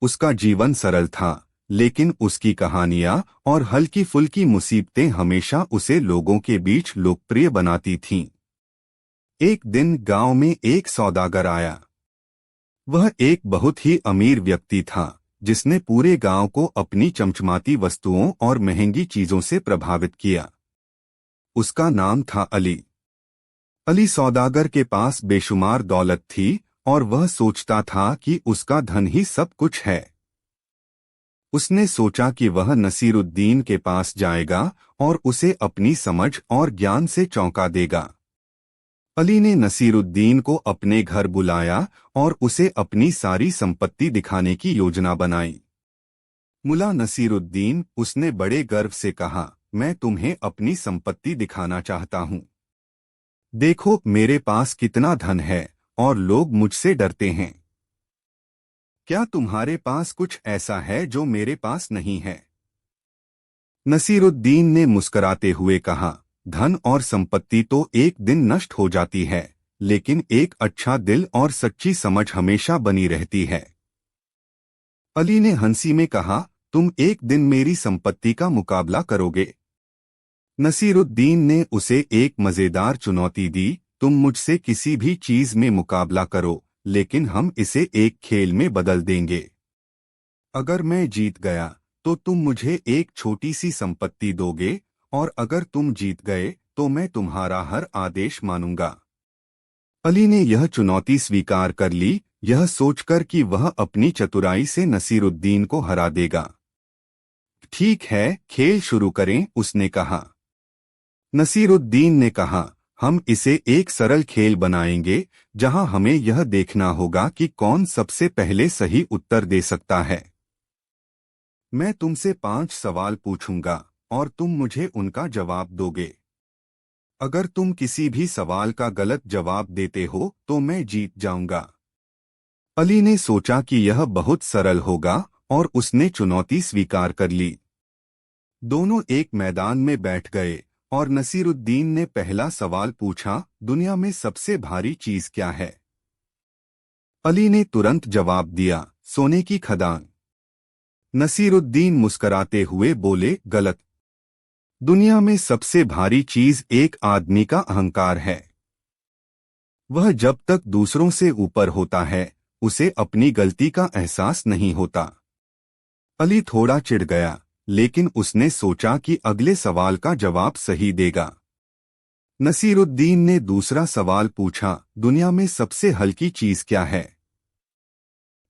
A: उसका जीवन सरल था, लेकिन उसकी कहानियां और हल्की फुल्की मुसीबतें हमेशा उसे लोगों के बीच लोकप्रिय बनाती थीं। एक दिन गांव में एक सौदागर आया। वह एक बहुत ही अमीर व्यक्ति था, जिसने पूरे गांव को अपनी चमचमाती वस्तुओं और महंगी चीजों से प्रभावित किया। उसका नाम था अली। अली सौदागर के पास बेशुमार दौलत थी, और वह सोचता था कि उसका धन ही सब कुछ है। उसने सोचा कि वह नसीरुद्दीन के पास जाएगा और उसे अपनी समझ और ज्ञान से चौंका देगा। अली ने नसीरुद्दीन को अपने घर बुलाया और उसे अपनी सारी संपत्ति दिखाने की योजना बनाई। मुल्ला नसीरुद्दीन, उसने बड़े गर्व से कहा, मैं तुम्हें अपनी संपत्ति दिखाना चाहता हूँ। देखो मेरे पास कितना धन है, और लोग मुझसे डरते हैं। क्या तुम्हारे पास कुछ ऐसा है जो मेरे पास नहीं है? नसीरुद्दीन ने मुस्कुराते हुए कहा, धन और संपत्ति तो एक दिन नष्ट हो जाती है, लेकिन एक अच्छा दिल और सच्ची समझ हमेशा बनी रहती है। अली ने हंसी में कहा, तुम एक दिन मेरी संपत्ति का मुकाबला करोगे। नसीरुद्दीन ने उसे एक मजेदार चुनौती दी, तुम मुझसे किसी भी चीज में मुकाबला करो, लेकिन हम इसे एक खेल में बदल देंगे। अगर मैं जीत गया तो तुम मुझे एक छोटी सी संपत्ति दोगे, और अगर तुम जीत गए तो मैं तुम्हारा हर आदेश मानूंगा। अली ने यह चुनौती स्वीकार कर ली, यह सोचकर कि वह अपनी चतुराई से नसीरुद्दीन को हरा देगा। ठीक है, खेल शुरू करें, उसने कहा। नसीरुद्दीन ने कहा, हम इसे एक सरल खेल बनाएंगे, जहां हमें यह देखना होगा कि कौन सबसे पहले सही उत्तर दे सकता है। मैं तुमसे 5 सवाल पूछूंगा, और तुम मुझे उनका जवाब दोगे। अगर तुम किसी भी सवाल का गलत जवाब देते हो तो मैं जीत जाऊंगा। अली ने सोचा कि यह बहुत सरल होगा, और उसने चुनौती स्वीकार कर ली। दोनों एक मैदान में बैठ गए, और नसीरुद्दीन ने पहला सवाल पूछा, दुनिया में सबसे भारी चीज क्या है? अली ने तुरंत जवाब दिया, सोने की खदान। नसीरुद्दीन मुस्कराते हुए बोले, गलत। दुनिया में सबसे भारी चीज एक आदमी का अहंकार है। वह जब तक दूसरों से ऊपर होता है, उसे अपनी गलती का एहसास नहीं होता। अली थोड़ा चिढ़ गया, लेकिन उसने सोचा कि अगले सवाल का जवाब सही देगा। नसीरुद्दीन ने दूसरा सवाल पूछा, दुनिया में सबसे हल्की चीज क्या है?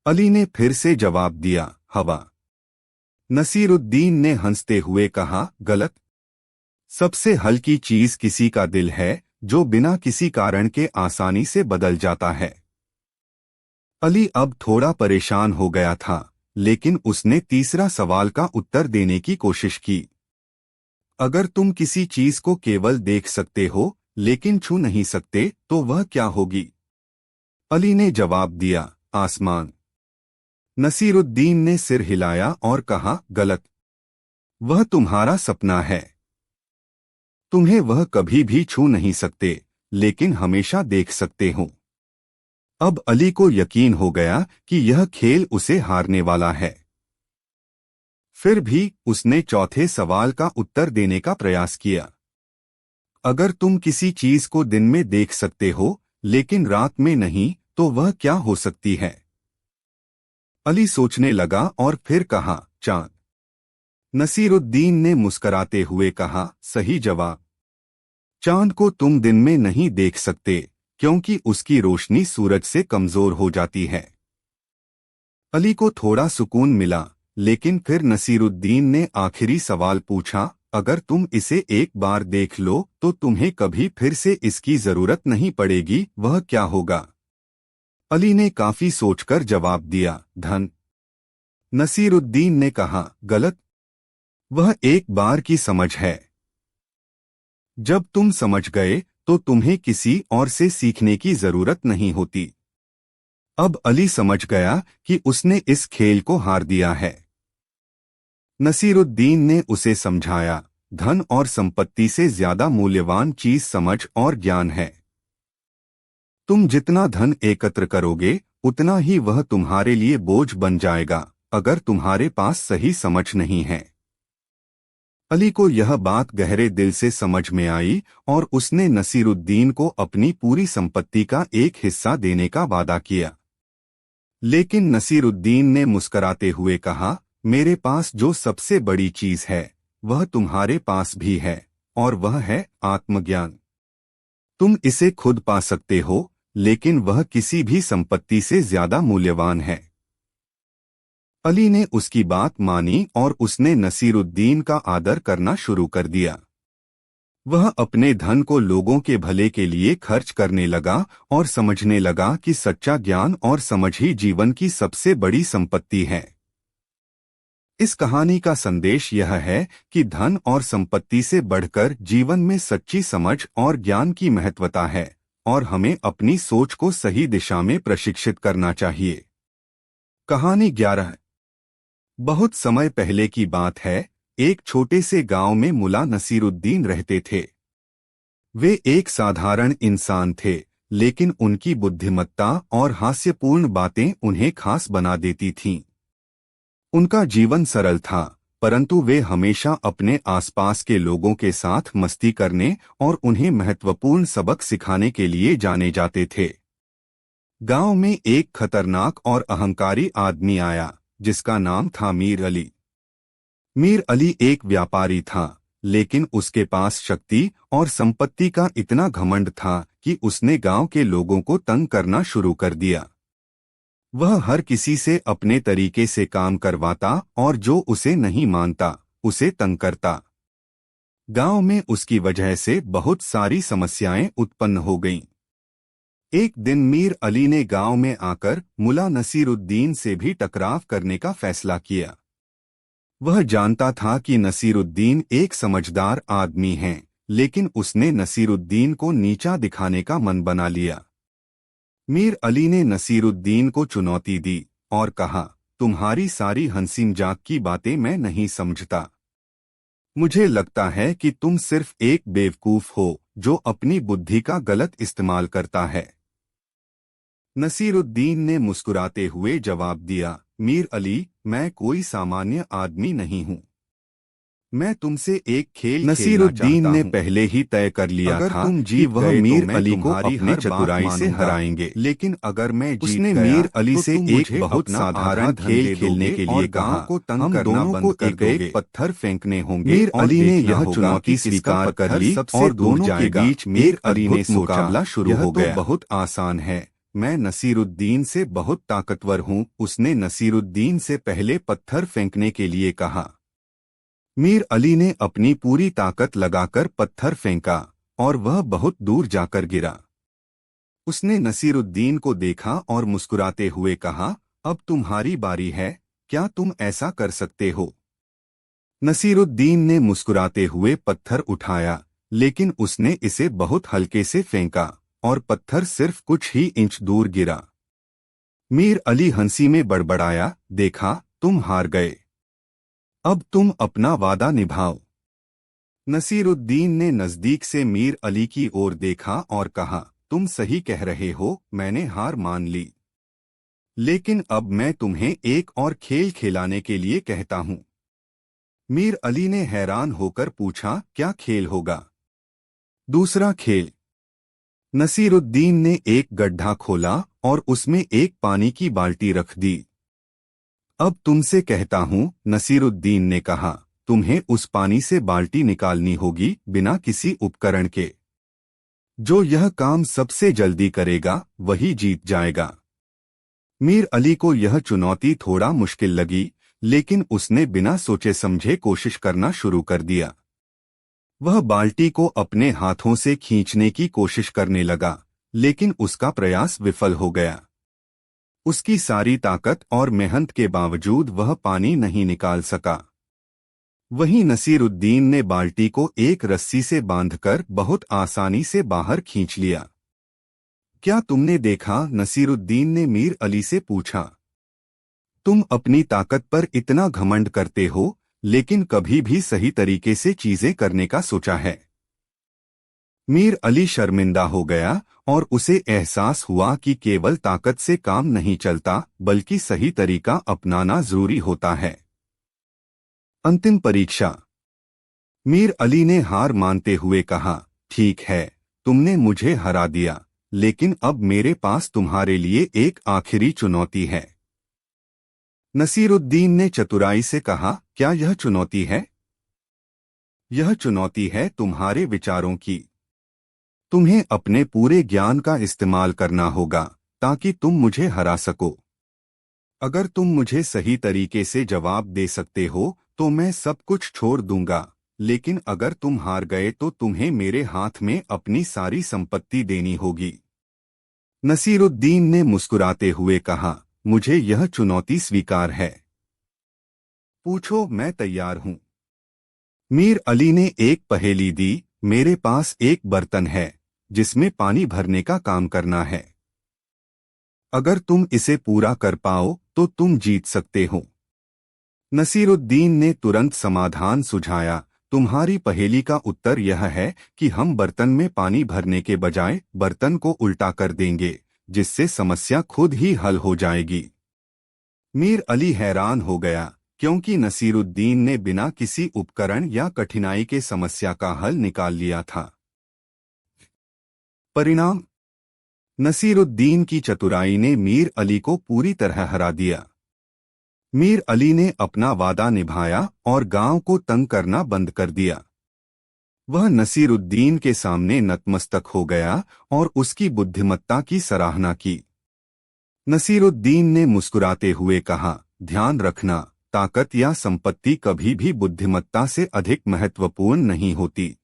A: अली ने फिर से जवाब दिया, हवा। नसीरुद्दीन ने हंसते हुए कहा, गलत। सबसे हल्की चीज किसी का दिल है, जो बिना किसी कारण के आसानी से बदल जाता है। अली अब थोड़ा परेशान हो गया था, लेकिन उसने तीसरा सवाल का उत्तर देने की कोशिश की। अगर तुम किसी चीज को केवल देख सकते हो, लेकिन छू नहीं सकते, तो वह क्या होगी? अली ने जवाब दिया, आसमान। नसीरुद्दीन ने सिर हिलाया और कहा, गलत। वह तुम्हारा सपना है। तुम्हें वह कभी भी छू नहीं सकते, लेकिन हमेशा देख सकते हो। अब अली को यकीन हो गया कि यह खेल उसे हारने वाला है। फिर भी उसने चौथे सवाल का उत्तर देने का प्रयास किया। अगर तुम किसी चीज को दिन में देख सकते हो लेकिन रात में नहीं, तो वह क्या हो सकती है? अली सोचने लगा और फिर कहा, चांद। नसीरुद्दीन ने मुस्कराते हुए कहा, सही जवाब। चांद को तुम दिन में नहीं देख सकते क्योंकि उसकी रोशनी सूरज से कमजोर हो जाती है। अली को थोड़ा सुकून मिला, लेकिन फिर नसीरुद्दीन ने आखिरी सवाल पूछा, अगर तुम इसे एक बार देख लो तो तुम्हें कभी फिर से इसकी जरूरत नहीं पड़ेगी, वह क्या होगा? अली ने काफी सोचकर जवाब दिया, धन। नसीरुद्दीन ने कहा, गलत। वह एक बार की समझ है। जब तुम समझ गए तो तुम्हें किसी और से सीखने की जरूरत नहीं होती। अब अली समझ गया कि उसने इस खेल को हार दिया है। नसीरुद्दीन ने उसे समझाया, धन और संपत्ति से ज्यादा मूल्यवान चीज समझ और ज्ञान है। तुम जितना धन एकत्र करोगे उतना ही वह तुम्हारे लिए बोझ बन जाएगा अगर तुम्हारे पास सही समझ नहीं है। अली को यह बात गहरे दिल से समझ में आई और उसने नसीरुद्दीन को अपनी पूरी संपत्ति का एक हिस्सा देने का वादा किया। लेकिन नसीरुद्दीन ने मुस्कराते हुए कहा, मेरे पास जो सबसे बड़ी चीज है वह तुम्हारे पास भी है, और वह है आत्मज्ञान। तुम इसे खुद पा सकते हो, लेकिन वह किसी भी संपत्ति से ज्यादा मूल्यवान है। अली ने उसकी बात मानी और उसने नसीरुद्दीन का आदर करना शुरू कर दिया। वह अपने धन को लोगों के भले के लिए खर्च करने लगा और समझने लगा कि सच्चा ज्ञान और समझ ही जीवन की सबसे बड़ी संपत्ति है। इस कहानी का संदेश यह है कि धन और संपत्ति से बढ़कर जीवन में सच्ची समझ और ज्ञान की महत्वता है, और हमें अपनी सोच को सही दिशा में प्रशिक्षित करना चाहिए। कहानी 11। बहुत समय पहले की बात है, एक छोटे से गांव में मुल्ला नसीरुद्दीन रहते थे। वे एक साधारण इंसान थे, लेकिन उनकी बुद्धिमत्ता और हास्यपूर्ण बातें उन्हें खास बना देती थीं। उनका जीवन सरल था, परंतु वे हमेशा अपने आसपास के लोगों के साथ मस्ती करने और उन्हें महत्वपूर्ण सबक सिखाने के लिए जाने जाते थे। गांव में एक खतरनाक और अहंकारी आदमी आया, जिसका नाम था मीर अली। मीर अली एक व्यापारी था, लेकिन उसके पास शक्ति और संपत्ति का इतना घमंड था कि उसने गांव के लोगों को तंग करना शुरू कर दिया। वह हर किसी से अपने तरीके से काम करवाता और जो उसे नहीं मानता उसे तंग करता। गांव में उसकी वजह से बहुत सारी समस्याएं उत्पन्न हो गईं। एक दिन मीर अली ने गांव में आकर मुल्ला नसीरुद्दीन से भी टकराव करने का फैसला किया। वह जानता था कि नसीरुद्दीन एक समझदार आदमी है, लेकिन उसने नसीरुद्दीन को नीचा दिखाने का मन बना लिया। मीर अली ने नसीरुद्दीन को चुनौती दी और कहा, तुम्हारी सारी हंसी मजाक की बातें मैं नहीं समझता। मुझे लगता है कि तुम सिर्फ एक बेवकूफ हो जो अपनी बुद्धि का गलत इस्तेमाल करता है। नसीरुद्दीन ने मुस्कुराते हुए जवाब दिया, मीर अली, मैं कोई सामान्य आदमी नहीं हूँ। मैं तुमसे एक खेल नसीरुद्दीन ने पहले ही तय कर लिया था कि वह मीर अली को अपनी चतुराई से हराएंगे, लेकिन अगर मैं जीत उसने गया, मीर अली से एक बहुत साधारण खेल खेलने के लिए कहा, को तंग करना बंद कर दोगे, पत्थर फेंकने होंगे। मीर अली ने यह चुनौती स्वीकार कर ली और दोनों के बीच मीर अली ने मुकाबला शुरू हो गया। बहुत आसान है, मैं नसीरुद्दीन से बहुत ताकतवर हूँ, उसने नसीरुद्दीन से पहले पत्थर फेंकने के लिए कहा। मीर अली ने अपनी पूरी ताकत लगाकर पत्थर फेंका और वह बहुत दूर जाकर गिरा। उसने नसीरुद्दीन को देखा और मुस्कुराते हुए कहा, अब तुम्हारी बारी है, क्या तुम ऐसा कर सकते हो? नसीरुद्दीन ने मुस्कुराते हुए पत्थर उठाया, लेकिन उसने इसे बहुत हल्के से फेंका और पत्थर सिर्फ कुछ ही इंच दूर गिरा। मीर अली हंसी में बड़बड़ाया, देखा, तुम हार गए। अब तुम अपना वादा निभाओ। नसीरुद्दीन ने नजदीक से मीर अली की ओर देखा और कहा, तुम सही कह रहे हो, मैंने हार मान ली। लेकिन अब मैं तुम्हें एक और खेल खिलाने के लिए कहता हूँ। मीर अली ने हैरान होकर पूछा, क्या खेल होगा? दूसरा खेल। नसीरुद्दीन ने एक गड्ढा खोला और उसमें एक पानी की बाल्टी रख दी। अब तुमसे कहता हूं, नसीरुद्दीन ने कहा, तुम्हें उस पानी से बाल्टी निकालनी होगी बिना किसी उपकरण के। जो यह काम सबसे जल्दी करेगा वही जीत जाएगा। मीर अली को यह चुनौती थोड़ा मुश्किल लगी, लेकिन उसने बिना सोचे समझे कोशिश करना शुरू कर दिया। वह बाल्टी को अपने हाथों से खींचने की कोशिश करने लगा, लेकिन उसका प्रयास विफल हो गया। उसकी सारी ताकत और मेहनत के बावजूद वह पानी नहीं निकाल सका। वहीं नसीरुद्दीन ने बाल्टी को एक रस्सी से बांधकर बहुत आसानी से बाहर खींच लिया। क्या तुमने देखा? नसीरुद्दीन ने मीर अली से पूछा। तुम अपनी ताकत पर इतना घमंड करते हो, लेकिन कभी भी सही तरीके से चीजें करने का सोचा है? मीर अली शर्मिंदा हो गया और उसे एहसास हुआ कि केवल ताकत से काम नहीं चलता, बल्कि सही तरीका अपनाना जरूरी होता है। अंतिम परीक्षा। मीर अली ने हार मानते हुए कहा, ठीक है, तुमने मुझे हरा दिया, लेकिन अब मेरे पास तुम्हारे लिए एक आखिरी चुनौती है। नसीरुद्दीन ने चतुराई से कहा, क्या यह चुनौती है? यह चुनौती है तुम्हारे विचारों की। तुम्हें अपने पूरे ज्ञान का इस्तेमाल करना होगा ताकि तुम मुझे हरा सको। अगर तुम मुझे सही तरीके से जवाब दे सकते हो तो मैं सब कुछ छोड़ दूंगा, लेकिन अगर तुम हार गए तो तुम्हें मेरे हाथ में अपनी सारी संपत्ति देनी होगी। नसीरुद्दीन ने मुस्कुराते हुए कहा, मुझे यह चुनौती स्वीकार है। पूछो, मैं तैयार हूं। मीर अली ने एक पहेली दी। मेरे पास एक बर्तन है जिसमें पानी भरने का काम करना है। अगर तुम इसे पूरा कर पाओ तो तुम जीत सकते हो। नसीरुद्दीन ने तुरंत समाधान सुझाया, तुम्हारी पहेली का उत्तर यह है कि हम बर्तन में पानी भरने के बजाय बर्तन को उल्टा कर देंगे, जिससे समस्या खुद ही हल हो जाएगी। मीर अली हैरान हो गया, क्योंकि नसीरुद्दीन ने बिना किसी उपकरण या कठिनाई के समस्या का हल निकाल लिया था। परिणाम। नसीरुद्दीन की चतुराई ने मीर अली को पूरी तरह हरा दिया। मीर अली ने अपना वादा निभाया और गांव को तंग करना बंद कर दिया। वह नसीरुद्दीन के सामने नतमस्तक हो गया और उसकी बुद्धिमत्ता की सराहना की। नसीरुद्दीन ने मुस्कुराते हुए कहा, ध्यान रखना, ताकत या संपत्ति कभी भी बुद्धिमत्ता से अधिक महत्वपूर्ण नहीं होती।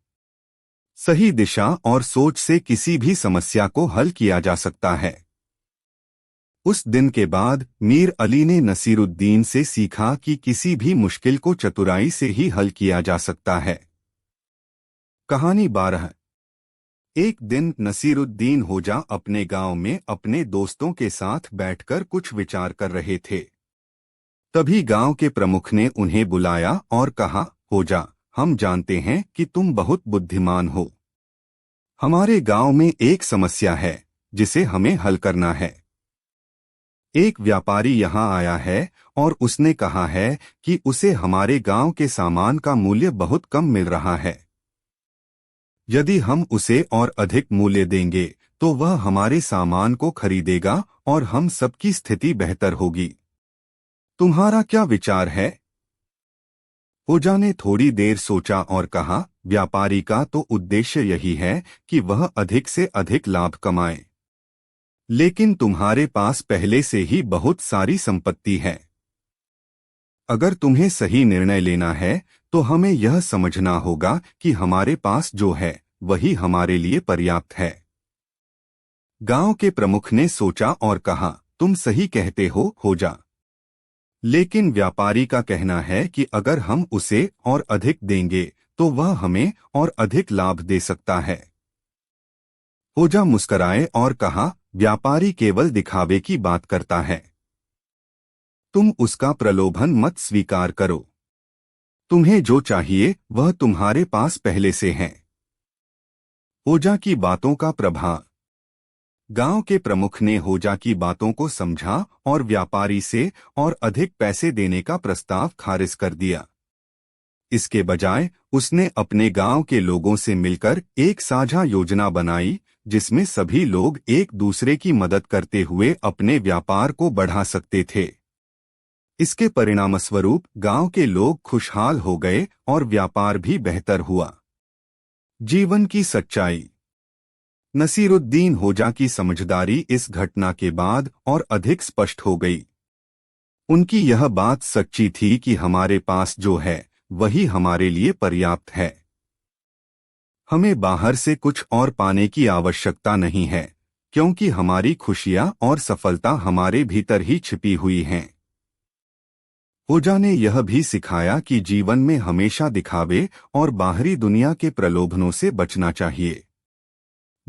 A: सही दिशा और सोच से किसी भी समस्या को हल किया जा सकता है। उस दिन के बाद मीर अली ने नसीरुद्दीन से सीखा कि किसी भी मुश्किल को चतुराई से ही हल किया जा सकता है। कहानी 12। एक दिन नसीरुद्दीन होजा अपने गांव में अपने दोस्तों के साथ बैठकर कुछ विचार कर रहे थे। तभी गांव के प्रमुख ने उन्हें बुलाया और कहा, होजा, हम जानते हैं कि तुम बहुत बुद्धिमान हो। हमारे गांव में एक समस्या है जिसे हमें हल करना है। एक व्यापारी यहाँ आया है और उसने कहा है कि उसे हमारे गांव के सामान का मूल्य बहुत कम मिल रहा है। यदि हम उसे और अधिक मूल्य देंगे तो वह हमारे सामान को खरीदेगा और हम सबकी स्थिति बेहतर होगी। तुम्हारा क्या विचार है? होजा ने थोड़ी देर सोचा और कहा, व्यापारी का तो उद्देश्य यही है कि वह अधिक से अधिक लाभ कमाए। लेकिन तुम्हारे पास पहले से ही बहुत सारी संपत्ति है। अगर तुम्हें सही निर्णय लेना है तो हमें यह समझना होगा कि हमारे पास जो है वही हमारे लिए पर्याप्त है। गांव के प्रमुख ने सोचा और कहा, तुम सही कहते हो, होजा। लेकिन व्यापारी का कहना है कि अगर हम उसे और अधिक देंगे तो वह हमें और अधिक लाभ दे सकता है। होजा मुस्कराए और कहा, व्यापारी केवल दिखावे की बात करता है। तुम उसका प्रलोभन मत स्वीकार करो। तुम्हें जो चाहिए वह तुम्हारे पास पहले से है। होजा की बातों का प्रभाव। गांव के प्रमुख ने होजा की बातों को समझा और व्यापारी से और अधिक पैसे देने का प्रस्ताव खारिज कर दिया। इसके बजाय उसने अपने गांव के लोगों से मिलकर एक साझा योजना बनाई, जिसमें सभी लोग एक दूसरे की मदद करते हुए अपने व्यापार को बढ़ा सकते थे। इसके परिणामस्वरूप गांव के लोग खुशहाल हो गए और व्यापार भी बेहतर हुआ। जीवन की सच्चाई। नसीरुद्दीन होजा की समझदारी इस घटना के बाद और अधिक स्पष्ट हो गई। उनकी यह बात सच्ची थी कि हमारे पास जो है वही हमारे लिए पर्याप्त है। हमें बाहर से कुछ और पाने की आवश्यकता नहीं है, क्योंकि हमारी खुशियां और सफलता हमारे भीतर ही छिपी हुई हैं। होजा ने यह भी सिखाया कि जीवन में हमेशा दिखावे और बाहरी दुनिया के प्रलोभनों से बचना चाहिए।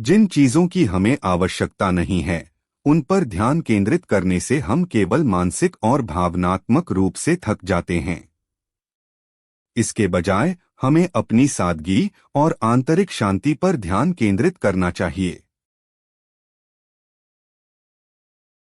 A: जिन चीजों की हमें आवश्यकता नहीं है, उन पर ध्यान केंद्रित करने से हम केवल मानसिक और भावनात्मक रूप से थक जाते हैं। इसके बजाय हमें अपनी सादगी और आंतरिक शांति पर ध्यान केंद्रित करना चाहिए।